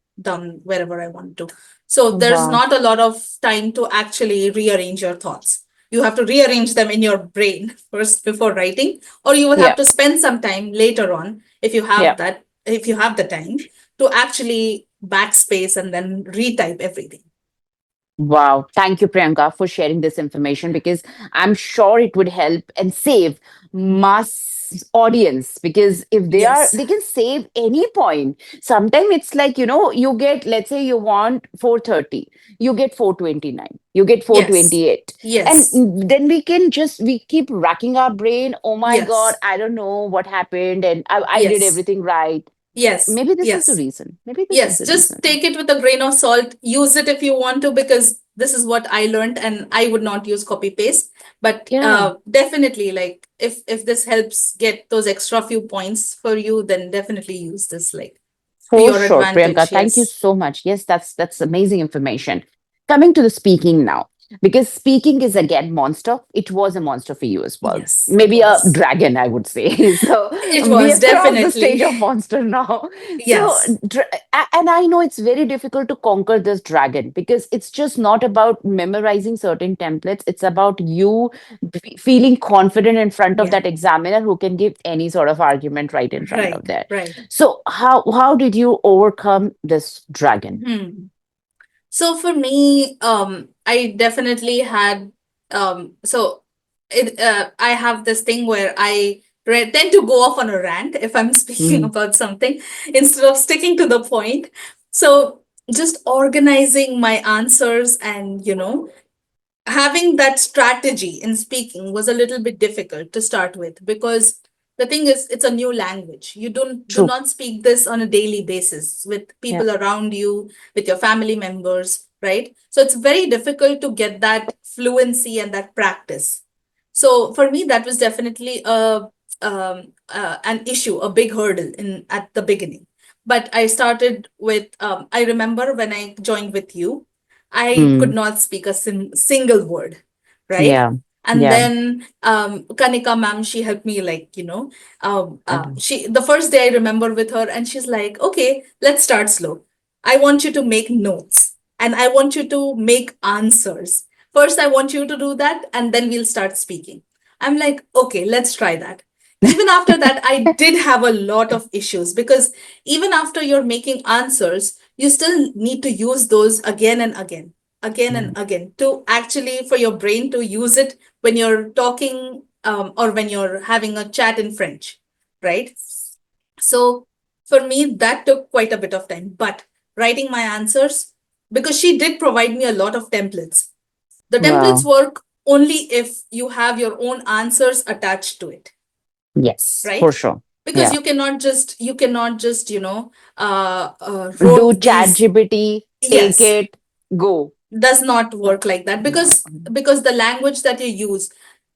wherever I want to. So there's Wow. not a lot of time to actually rearrange your thoughts. You have to rearrange them in your brain first before writing, or you will have Yeah. to spend some time later on Yeah. if you have the time to actually backspace and then retype everything. Wow. Thank you, Priyanka, for sharing this information because I'm sure it would help and save mass audience because if they are Yes. they can save any point. Sometimes it's like, you get, let's say you want 430, you get 429, you get Yes. 428. And Yes. then we keep racking our brain. Oh my God, Yes. I don't know what happened and I did Yes. everything right. Yes. Maybe this is the Yes. reason. Maybe this is Yes, the just reason. take it with a grain of salt. Use it if you want to, because this is what I learned, and I would not use copy paste. But Yeah. definitely, like if this helps get those extra few points for you, then definitely use this like to For your sure, Priyanka. advantage. Thank you Yes. so much. Yes, that's amazing information. Coming to the speaking now, because speaking is again monster. It was a monster for you as well. Yes, it Maybe a was. dragon, I would say. So It we was have crossed the stage definitely. of monster now. So Yes. and I know it's very difficult to conquer this dragon because it's just not about memorizing certain templates. It's about you feeling confident in front of Yeah. that examiner who can give any sort of argument right in front of Right. that. Right. So how did you overcome this dragon? Hmm. So for me, I definitely had I have this thing where tend to go off on a rant if I'm speaking Mm, about something instead of sticking to the point. So just organizing my answers and having that strategy in speaking was a little bit difficult to start with, because the thing is, it's a new language. You don't do true. not speak this on a daily basis with Yeah. people around you, with your family members, right? So it's very difficult to get that fluency and that practice. So for me, that was definitely an issue, a big hurdle in at the beginning. But I started with I remember when I joined with you, I could Mm, not speak a single word, right? yeah. And Yeah. then Kanika ma'am, she helped me, like, Uh, she the first day I remember with her, and she's like, okay, let's start slow. I want you to make notes and I want you to make answers. First, I want you to do that, and then we'll start speaking. I'm like, okay, let's try that. Even after that, I did have a lot of issues, because even after you're making answers, you still need to use those again and mm, again, to actually for your brain to use it when you're talking, or when you're having a chat in French, right? So for me, that took quite a bit of time. But writing my answers, because she did provide me a lot of templates. The templates wow. work only if you have your own answers attached to it, Yes, for right? sure. Because Yeah. you cannot just Do wrote chat these. GPT, take Yes. it, go. does not work like that, No. because the language that you use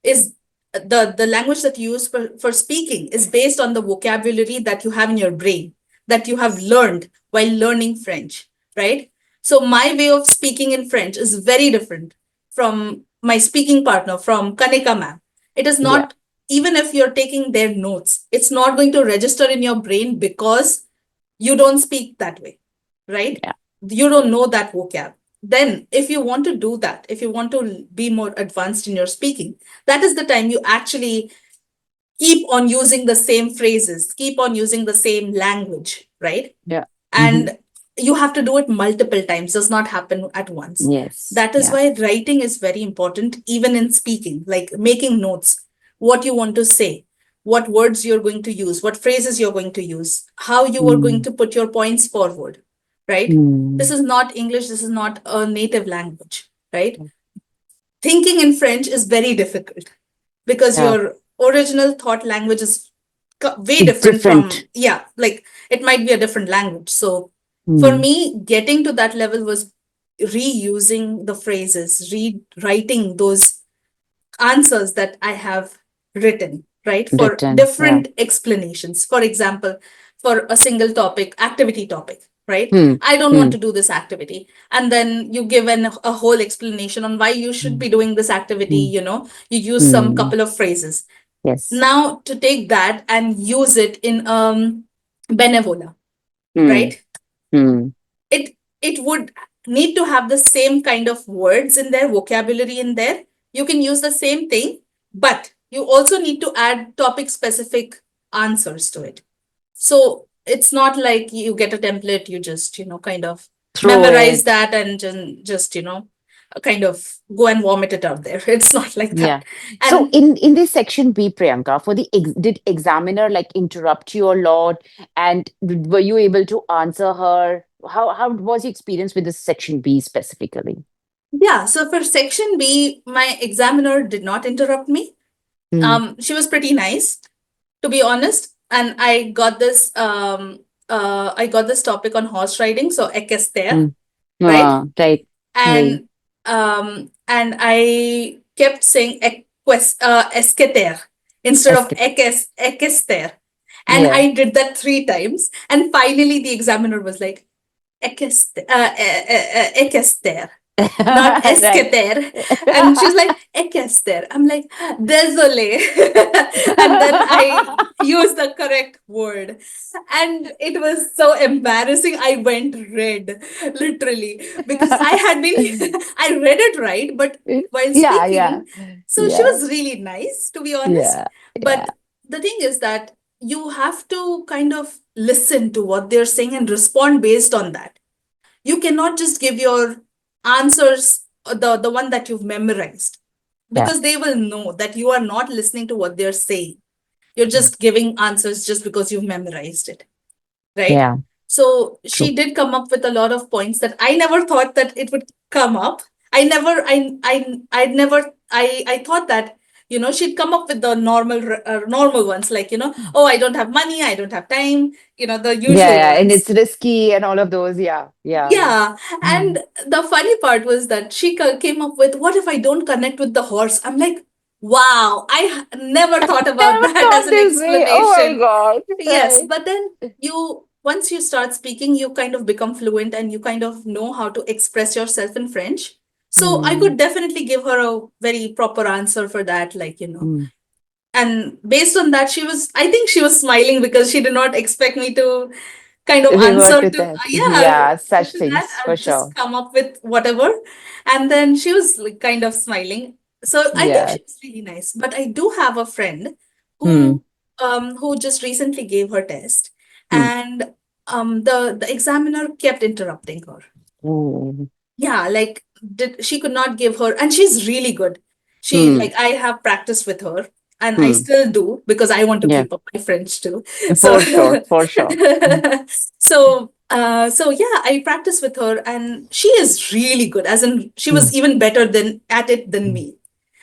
is the language that you use for speaking is based on the vocabulary that you have in your brain, that you have learned while learning French, right? So my way of speaking in French is very different from my speaking partner, from Kanika ma'am. It is Yeah. not, even if you're taking their notes, it's not going to register in your brain because you don't speak that way, right? Yeah. You don't know that vocab. Then, if you want to do that, if you want to be more advanced in your speaking, that is the time you actually keep on using the same phrases, keep on using the same language, right? Yeah. Hmm. And you have to do it multiple times, does not happen at once. Yes. That is Yeah. why writing is very important, even in speaking, like making notes, what you want to say, what words you're going to use, what phrases you're going to use, how you are going Mm. to put your points forward, right? This Mm. is not English, this is not a native language, right? Thinking in French is very difficult because Yeah. your original thought language is way It's different different. from, yeah, like it might be a different language. So for Mm. me, getting to that level was reusing the phrases, rewriting those answers that I have written, right? For Written. Yeah. different explanations. For example, for a single topic, activity topic, right? Hmm. I don't want Hmm. to do this activity. And then you give a whole explanation on why you should Hmm. be doing this activity, Hmm. you use some Hmm. couple of phrases. Yes. Now to take that and use it in benevola, Hmm. right? Hmm. It would need to have the same kind of words in there, vocabulary in there. You can use the same thing, but you also need to add topic specific answers to it. So it's not like you get a template, you just, kind of Throw memorize it. that and just, kind of go and vomit it out there. It's not like Yeah. that. So And in this section B, Priyanka, for the did examiner like interrupt you a lot, and were you able to answer her? How was your experience with this section B specifically? yeah, so for section B, my examiner did not interrupt me. Mm. She was pretty nice, to be honest. And I got this topic on horse riding, so equestrian, Mm. right? Right. Right. And I kept saying esqueter instead of Escape. equester. And Yeah. I did that three times. And finally the examiner was like, equester, not Right. esqueter. And she was like, equester. I'm like, désolé. And then I used the correct word. And it was so embarrassing. I went red, literally, because I had been, I read it right, but while Yeah. Yeah. speaking, so she Yeah. was really nice, to be honest. Yeah. Yeah. But the thing is that you have to kind of listen to what they're saying and respond based on that. You cannot just give your answers, the one that you've memorized, Yeah. because they will know that you are not listening to what they're saying. You're just giving answers just because you've memorized it, right? Yeah. So True. she did come up with a lot of points that I never thought that it would come up. I thought that, she'd come up with the normal ones, like, oh, I don't have money, I don't have time, the Yeah, usual yeah, and ones. it's risky and all of those. Yeah, yeah. Yeah. Mm. And the funny part was that she came up with, what if I don't connect with the horse? I'm like, wow, never thought about Never that as thought an this way. Oh my explanation. God. Yes. Right. But then once you start speaking, you kind of become fluent and you kind of know how to express yourself in French. So I Mm, could definitely give her a very proper answer for that, like, mm. and based on that, I think she was smiling because she did not expect me to kind of Revert answer to to, that. yeah, Yeah, such to that. things I for would just sure. come up with whatever. And then she was like kind of smiling. So I think Yeah. she was really nice. But I do have a friend Hmm. who just recently gave her test, Hmm. and the examiner kept interrupting her. Oh. Yeah, like she could not give her, and she's really good. She, Hmm. like, I have practiced with her, and I Hmm. still do because I want to Yeah. keep up my French too. So For sure. For sure. Hmm. so yeah, I practice with her, and she is really good. As in, she Hmm. was even better than at it than me,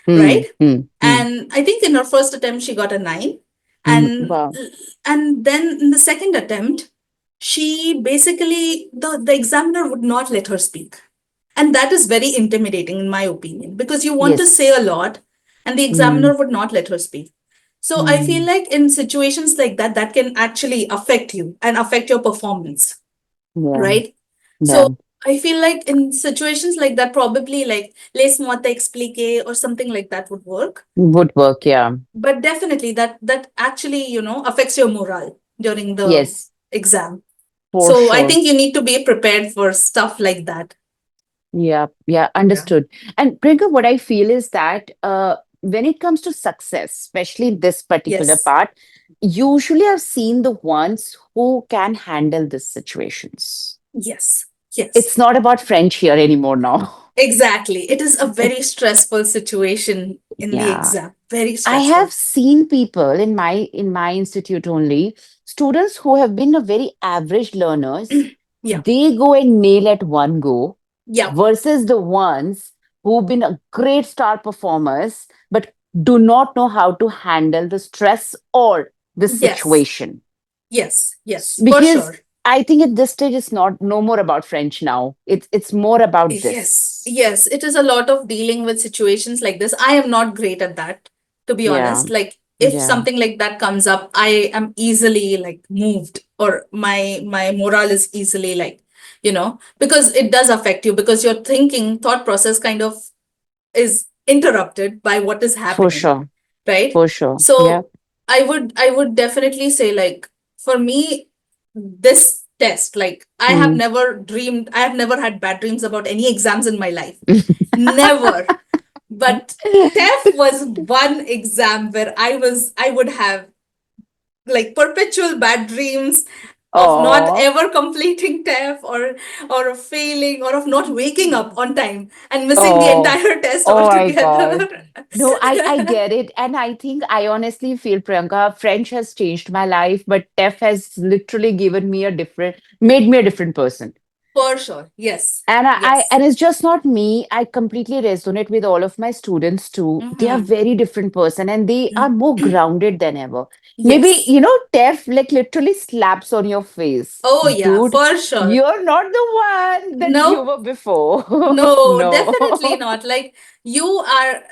Hmm. right? Hmm. Hmm. And I think in her first attempt she got a 9, Hmm. and Wow. then in the second attempt, she basically, the examiner would not let her speak. And that is very intimidating, in my opinion, because you want to say Yes. a lot and the Mm, examiner would not let her speak. So I feel mm, like in situations like that, that can actually affect you and affect your performance, yeah. right? Yeah. So I feel like in situations like that, probably like laisse-moi t'expliquer or something like that would work. Would work. Yeah. But definitely that actually, affects your morale during the Yes. exam. For So I sure. think you need to be prepared for stuff like that. Yeah, yeah, Yeah. understood. And Priyanka, what I feel is that when it comes to success, especially this particular Yes. part, usually I've seen the ones who can handle these situations. Yes. Yes. It's not about French here anymore now. Exactly. It is a It, very stressful situation in the yeah, exam. Very I have stressful. seen people in my institute only, students who have been a very average learners, Yeah. they go and nail at one go Yeah. versus the ones who've been a great star performers but do not know how to handle the stress or the Yes. situation. Yes. Yes. For Because sure. I think at this stage it's not no more about French now. It's more about Yes, this. yes, it is a lot of dealing with situations like this. I am not great at that, to be Yeah, honest. Like if yeah, something like that comes up, I am easily like moved, or my morale is easily like, because it does affect you, because your thinking thought process kind of is interrupted by what is for happening, sure, right? for sure. Yeah. So I would definitely say, like, for me, this test, like, Mm. I have never had bad dreams about any exams in my life. Never. But TEF was one exam where I would have like perpetual bad dreams of not Oh, ever completing TEF, or of failing, or of not waking up on time and missing the oh, entire test oh my God. altogether. No, I get it. And I think I honestly feel, Priyanka, French has changed my life, but TEF has literally given me a different, made me a different person. For sure. Yes. And Yes. and it's just not me. I completely resonate with all of my students too. They are Hmm. very different person and they are more grounded than ever. Maybe, Yes. TEF like literally slaps on your face. Oh, yeah, Dude, for sure. you're not the one that you No, were before. no, definitely No. not. Like, you are,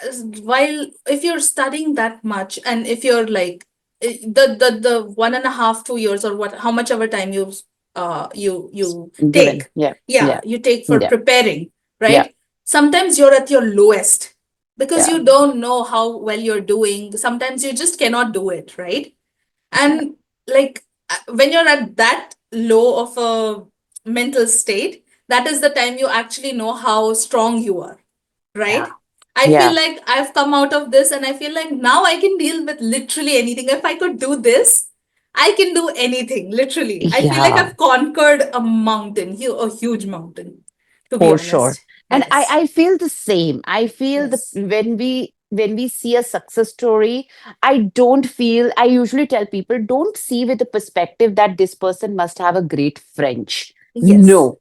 while if you're studying that much, and if you're like the 1.5, 2 years, or what, how much ever time you Given. take, Yeah. yeah, Yeah. you take for Yeah. preparing, Yeah. right? Sometimes you're at your lowest because Yeah. you don't know how well you're doing. Sometimes you just cannot do it, right? And like, when you're at that low of a mental state, that is the time you actually know how strong you are, Yeah. right? I feel Yeah. like I've come out of this, and I feel like now I can deal with literally anything. If I could do this, I can do anything, literally. I feel like Yeah. I've conquered a mountain, a huge mountain, to be For sure. honest. And Yes. I feel the same. I feel the Yes. when we see a success story, I don't feel I usually tell people don't see with the perspective that this person must have a great French. Yes. No.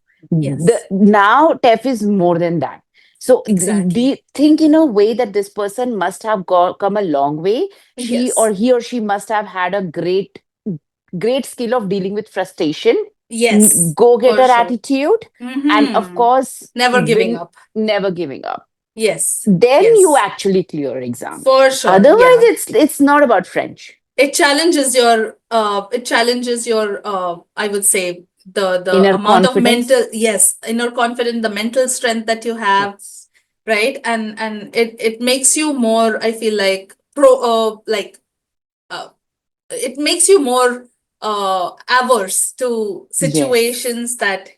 Yes. Now TEF is more than that. So Exactly. think in a way that this person must have come a long way. She or Yes. he or she must have had a great skill of dealing with frustration, Yes. For go-getter sure. attitude, and of Mm-hmm. course, Never giving up. never giving up. Yes. Then you Yes. actually clear exam. For sure. Otherwise, Yeah. it's not about French. It challenges your I would say, the Inner amount of mental, confidence. yes, inner confidence, the mental strength that you have, Yes. right? And it makes you more, I feel like, uh, it makes you more averse to Yes. situations that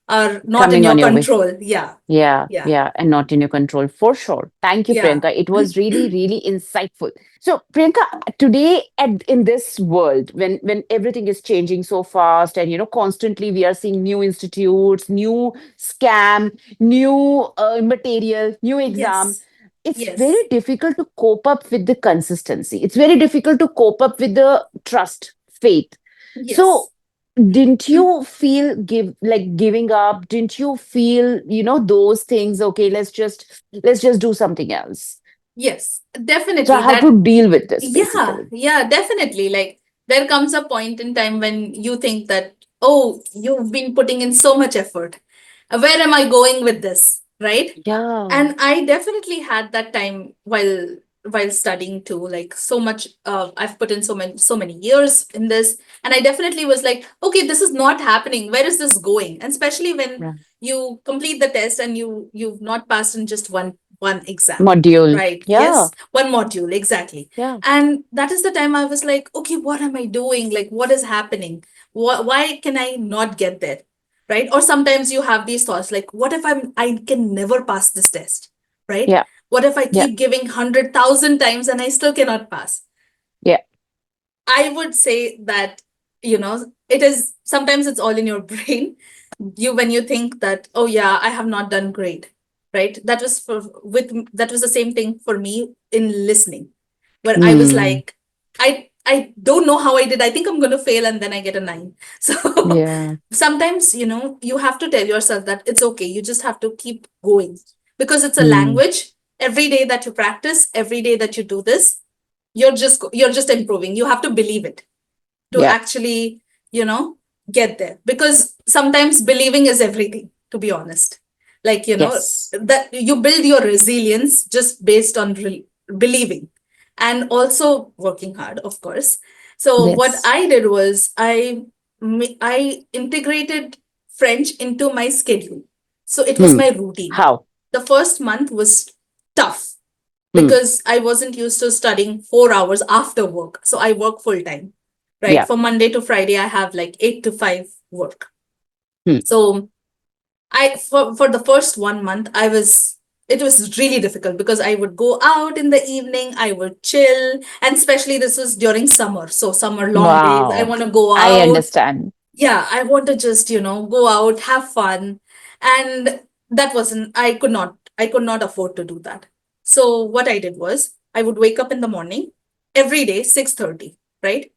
are not in Coming your on your way. control. Yeah. Yeah, Yeah. yeah, and not in your control for sure. Thank you, Yeah. Priyanka. It was really, really insightful. So, Priyanka, today in this world, when everything is changing so fast, and constantly we are seeing new institutes, new scam, new material, new exam, Yes. it's very Yes. difficult to cope up with the consistency. It's very difficult to cope up with the trust, faith. So Yes. didn't you feel giving up? Didn't you feel, those things, okay, let's just do something else? Yes, So definitely. how That, to deal with this yeah, basically? yeah, definitely. Like, there comes a point in time when you think that, oh, you've been putting in so much effort, Where am I going with this? Right? Yeah. And I definitely had that time while studying too, like so much. I've put in so many years in this, and I definitely was like, okay, this is not happening. Where is this going? And especially when Yeah. you complete the test and you've not passed in just one exam, Module. right? Yeah. Yes, one module exactly. Yeah. And that is the time I was like, okay, what am I doing? Like, what is happening? Why can I not get there? Right? Or sometimes you have these thoughts like, what if I can never pass this test? Right? Yeah. What if I Yeah. keep giving 100,000 times and I still cannot pass? Yeah. I would say that, it is sometimes it's all in your brain. When you think that, oh yeah, I have not done great, right? That was the same thing for me in listening, where I was Hmm. like, I don't know how I did. I think I'm gonna fail, and then I get a 9. So Yeah. sometimes, you have to tell yourself that it's okay. You just have to keep going because it's a Hmm. language. Every day that you practice, every day that you do this, you're just improving. You have to believe it to Yeah. actually, you know, get there. Because sometimes believing is everything, to be honest. Like, Yes. that you build your resilience just based on believing and also working hard, of course. So what Yes. I did was I integrated French into my schedule. So it was Hmm. my routine. How? The first month was tough Hmm. because I wasn't used to studying 4 hours after work. So I work full time, right? Yeah. From Monday to Friday, I have like 8 to 5 work. Hmm. So for the first 1 month, it was really difficult because I would go out in the evening, I would chill, and especially this was during summer. So summer long days, I Wow. want to go I out. understand. Yeah, I want to just, go out, have fun. And that wasn't, I could not afford to do that. So what I did was I would wake up in the morning every day, 6:30, right?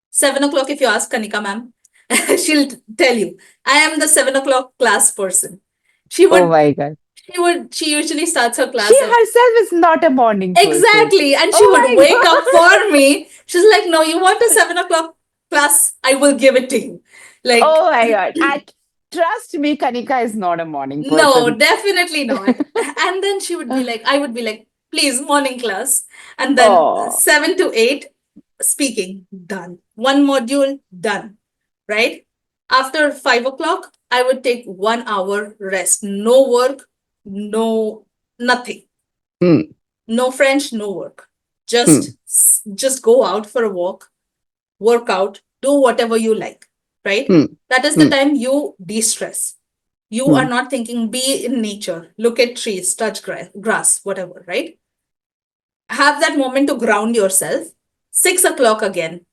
7 o'clock, if you ask Kanika ma'am, she'll tell you, I am the 7 o'clock class person. She Oh would, my God. she usually starts her She class at herself is not a morning person. exactly, and she would Oh my wake up God. for me. She's like, no, you want a 7 o'clock class? I will give it to you. Like, Oh my God. And trust me, Kanika is not a morning no, person. definitely not. And then she would be like, I would be like, please, morning class. And then Oh. 7 to 8, speaking, done. One module, done. Right? After 5 o'clock, I would take 1 hour rest. No work, no nothing. Hmm. No French, no work. Hmm. Just go out for a walk, work out, do whatever you like. Right? Hmm. That is the Hmm. time you de-stress. You are Hmm. not thinking, be in nature, look at trees, touch grass, whatever, right? Have that moment to ground yourself. 6 o'clock again,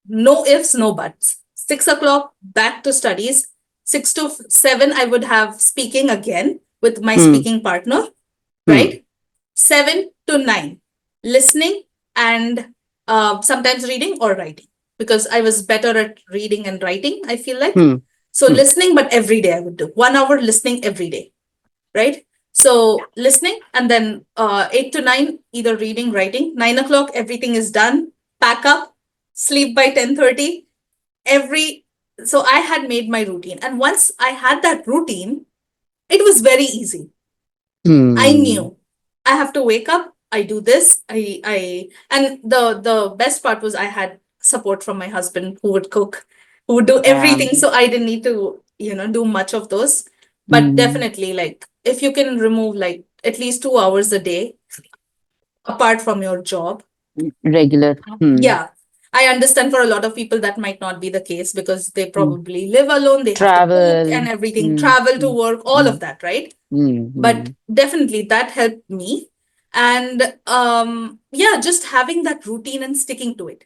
no ifs, no buts. 6 o'clock, back to studies. 6 to 7, I would have speaking again with my Hmm. speaking partner, Hmm. right? 7 to 9, listening and sometimes reading or writing because I was better at reading and writing, I feel like. Hmm. So Hmm. listening, but every day I would do 1 hour listening every day, right? So listening and then 8 to 9, either reading, writing. 9 o'clock, everything is done. Pack up, sleep by 10:30. Every so I had made my routine, and once I had that routine, it was very easy. I Hmm. knew I have to wake up. I do this. And the best part was I had support from my husband who would cook, who would do everything. Um, So I didn't need to, do much of those. But hmm. definitely, like, if you can remove like at least 2 hours a day apart from your job, Regular. Hmm. yeah. I understand for a lot of people that might not be the case because they Hmm. probably live alone, they have to cook and Travel. everything, Hmm. travel to Hmm. work, all Hmm. of that, right? Hmm. But Hmm. definitely that helped me. And yeah, just having that routine and sticking to it.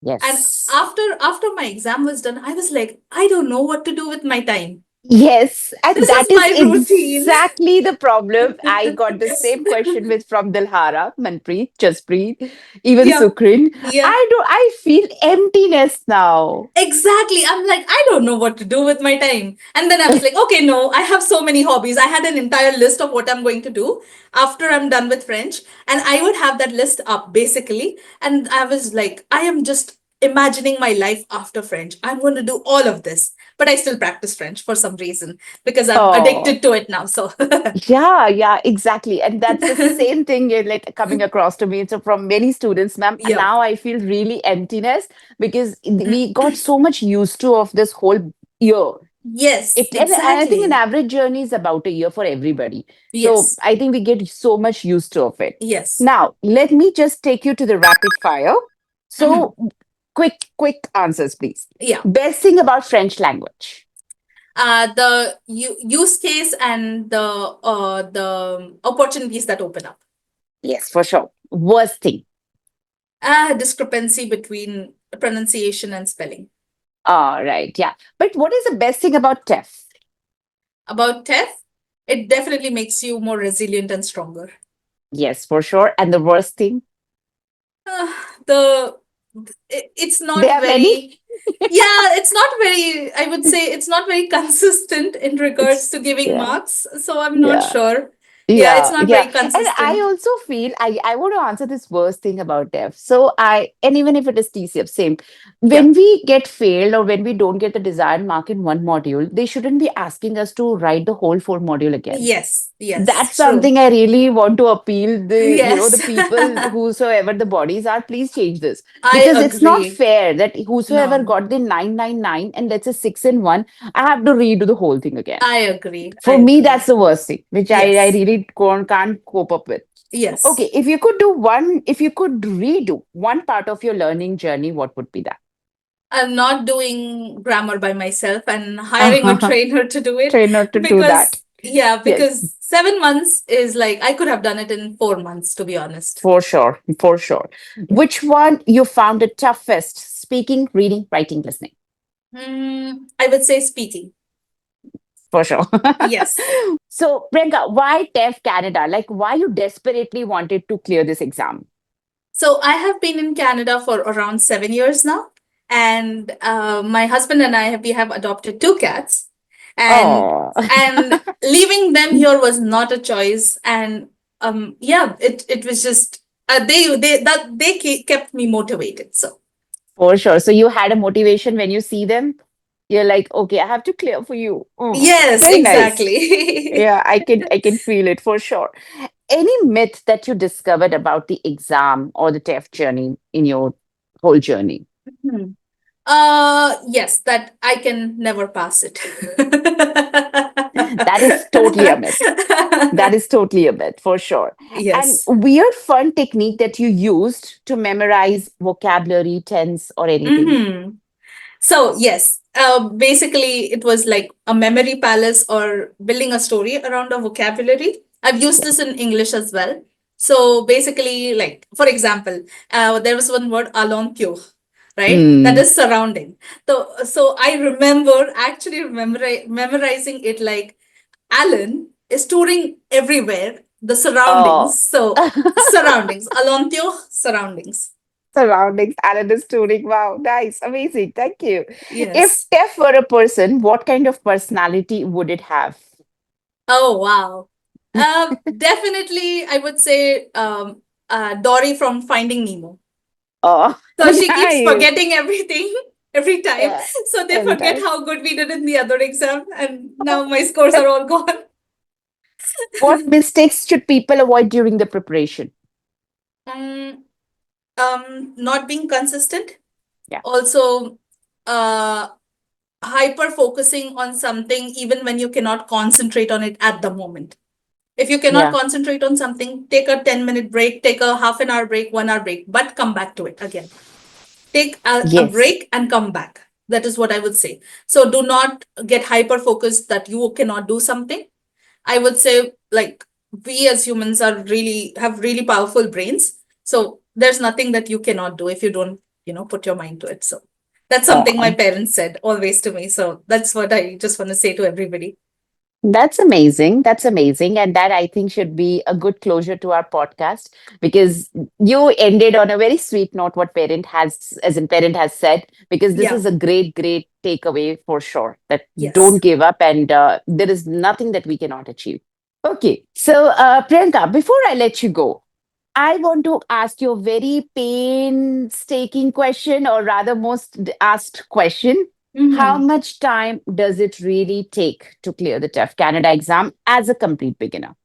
And Yes. after my exam was done, I was like, I don't know what to do with my time. Yes, and This is that is my routine. exactly the problem. I got the same question with from Dilhara, Manpreet, Jaspreet, even Yeah, Sukrin. yeah. I feel emptiness now. Exactly. I'm like, I don't know what to do with my time. And then I was like, okay, no, I have so many hobbies. I had an entire list of what I'm going to do after I'm done with French. And I would have that list up basically. And I was like, I am just imagining my life after French. I'm going to do all of this, but I still practice French for some reason because I'm Oh, addicted to it now. So, yeah, yeah, exactly. And that's the same thing like coming across to me. So from many students, ma'am, and yeah. now I feel really emptiness because we got so much used to of this whole year. Yes, And I think an exactly. average journey is about a year for everybody. So Yes. I think we get so much used to of it. Yes. Now, let me just take you to the rapid fire. Mhm. So quick answers, please. Yeah. Best thing about French language. The use case and the opportunities that open up. Yes, for sure. Worst thing. Discrepancy between pronunciation and spelling. All right, yeah. But what is the best thing about TEF? About TEF, it definitely makes you more resilient and stronger. Yes, for sure. And the worst thing? Uh, the it's There not are many. very, yeah, it's not very, I would say it's not very consistent in regards It's to giving yeah, marks, so I'm not yeah. sure. Yeah, it's Yeah, not yeah. very And I consistent. also feel I want to answer this worst thing about dev. So and even if it is TCF, same. Yeah. When we get failed or when we don't get the desired mark in one module, they shouldn't be asking us to write the whole four module again. Yes, yes, That's true. something I really want to appeal the Yes. people whosoever the bodies are, please change this. I Because it's not agree. fair that whosoever No, got the 999 and let's say 6 in 1, I have to redo the whole thing again. I agree. I For me, that's agree. the worst thing, which I Yes. really can't cope up with. Yes. Okay, if you could redo one part of your learning journey, what would be that? I'm not doing grammar by myself and hiring a trainer to do it Try not to do that. because, yeah, Yes, because 7 months is like, I could have done it in 4 months, to be honest. for sure, for sure. Which one you found the toughest? Speaking, reading, writing, listening. I would say speaking. For sure. Yes. So, Priyanka, why TEF Canada? Like, why you desperately wanted to clear this exam? So I have been in Canada for around 7 years now, and my husband and we have adopted two cats, and Oh, leaving them here was not a choice. And yeah, it was just they kept me motivated. So for sure. So you had a motivation when you see them. You're like, okay, I have to clear for you. Oh, yes, very nice. exactly. Yeah, I can feel it for sure. Any myth that you discovered about the exam or the TEF journey in your whole journey? Hmm. Yes, that I can never pass it. That is totally a myth. That is totally a myth for sure. And Yes. weird fun technique that you used to memorize vocabulary, tense, or anything. Hmm. So, yes, basically, it was like a memory palace or building a story around a vocabulary. I've used this in English as well. So, basically, like, for example, there was one word, alentour, right? That Hmm. is surrounding. So I remember actually memorizing it like Alan is touring everywhere, the Oh. surroundings. So, surroundings, alentour, surroundings. Surroundings, Alan is touring. Wow, nice, amazing. Thank you. If Yes. TEF were a person, what kind of personality would it have? Oh, wow. Definitely, I would say Dory from Finding Nemo. Oh, So she keeps nice. forgetting everything every time. Yeah, So they every forget time. how good we did in the other exam, and now my scores are all gone. What mistakes should people avoid during the preparation? um, Not being consistent. Yeah, Also, uh, hyper focusing on something even when you cannot concentrate on it at the moment. If you cannot yeah, concentrate on something, take a 10-minute break, take a half an hour break, 1 hour break, but come back to it again. Take a yes. break and come back. That is what I would say. So do not get hyper focused that you cannot do something. I would say, like, we as humans are really have really powerful brains. So there's nothing that you cannot do if you don't, put your mind to it. So that's something my Oh, parents said always to me. So that's what I just want to say to everybody. that's amazing. That's amazing. And that I think should be a good closure to our podcast because you ended on a very sweet note, what parent has said, because this Yeah. is a great, great takeaway for sure that don't Yes. give up and there is nothing that we cannot achieve. Okay. So, Priyanka, before I let you go, I want to ask you a very painstaking question, or rather, most asked question. How Mhm. much time does it really take to clear the TEF Canada exam as a complete beginner?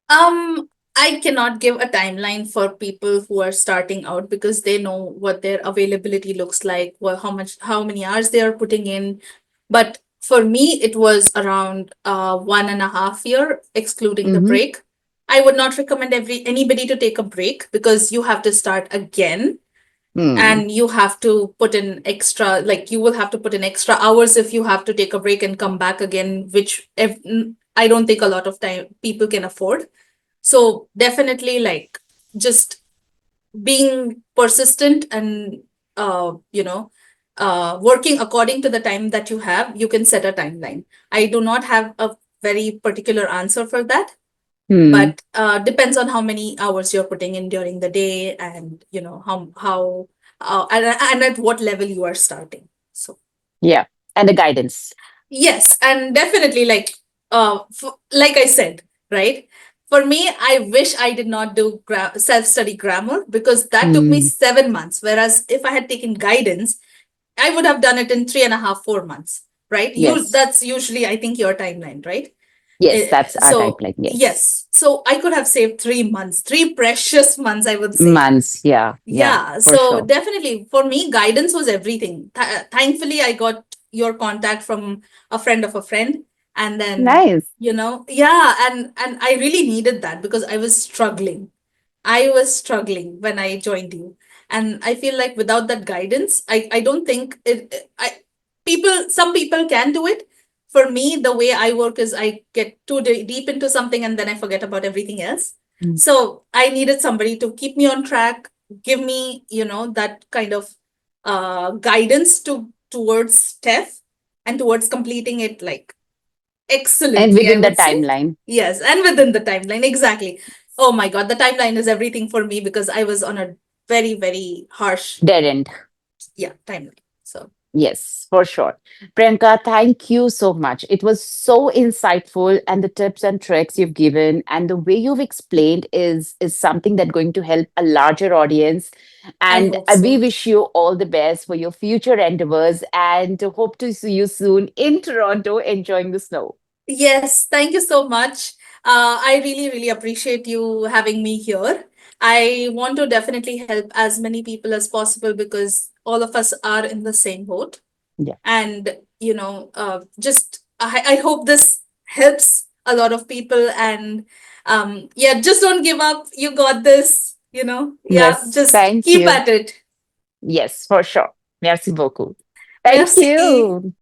Um, I cannot give a timeline for people who are starting out because they know what their availability looks like, well, how many hours they are putting in. But for me, it was around 1.5 year, excluding the Mm-hmm. break. I would not recommend anybody to take a break because you have to start again Hmm. and you have to put in extra, like you will have to put in extra hours if you have to take a break and come back again, which I don't think a lot of time people can afford. So definitely, like, just being persistent and working according to the time that you have, you can set a timeline. I do not have a very particular answer for that, Hmm. but depends on how many hours you're putting in during the day, and how and at what level you are starting. So Yeah. And the guidance. yes, and definitely, like, like I said, right? For me, I wish I did not do self-study grammar because that took me Hmm. 7 months. Whereas if I had taken guidance, I would have done it in 3.5, 4 months, right? Yes. That's usually, I think, your timeline, right? Yes, that's our So timeline. Yes. yes, so I could have saved 3 months, 3 precious months, I would say. Months. Yeah. Yeah. Yeah, For so sure. definitely for me, guidance was everything. Thankfully, I got your contact from a friend of a friend, and then Nice. yeah, and I really needed that because I was struggling. I was struggling when I joined you, and I feel like without that guidance, I don't think some people can do it. For me, the way I work is I get too deep into something and then I forget about everything else. Mm. So I needed somebody to keep me on track, give me, that kind of guidance towards TEF and towards completing it, like, And excellently, I within the would say. timeline. Yes, and within the timeline, exactly. Oh my God, the timeline is everything for me because I was on a very, very harsh, Dead end. yeah, timeline. So, Yes, for sure. Priyanka, thank you so much. It was so insightful, and the tips and tricks you've given and the way you've explained is something that's going to help a larger audience. I And hope we so. wish you all the best for your future endeavors and hope to see you soon in Toronto enjoying the snow. Yes, thank you so much. I really, really appreciate you having me here. I want to definitely help as many people as possible because all of us are in the same boat. Yeah. And, just I hope this helps a lot of people. And yeah, just don't give up. You got this, yeah, Yes, just thank keep you. at it. Yes, for sure. Merci beaucoup. Thank Merci. you.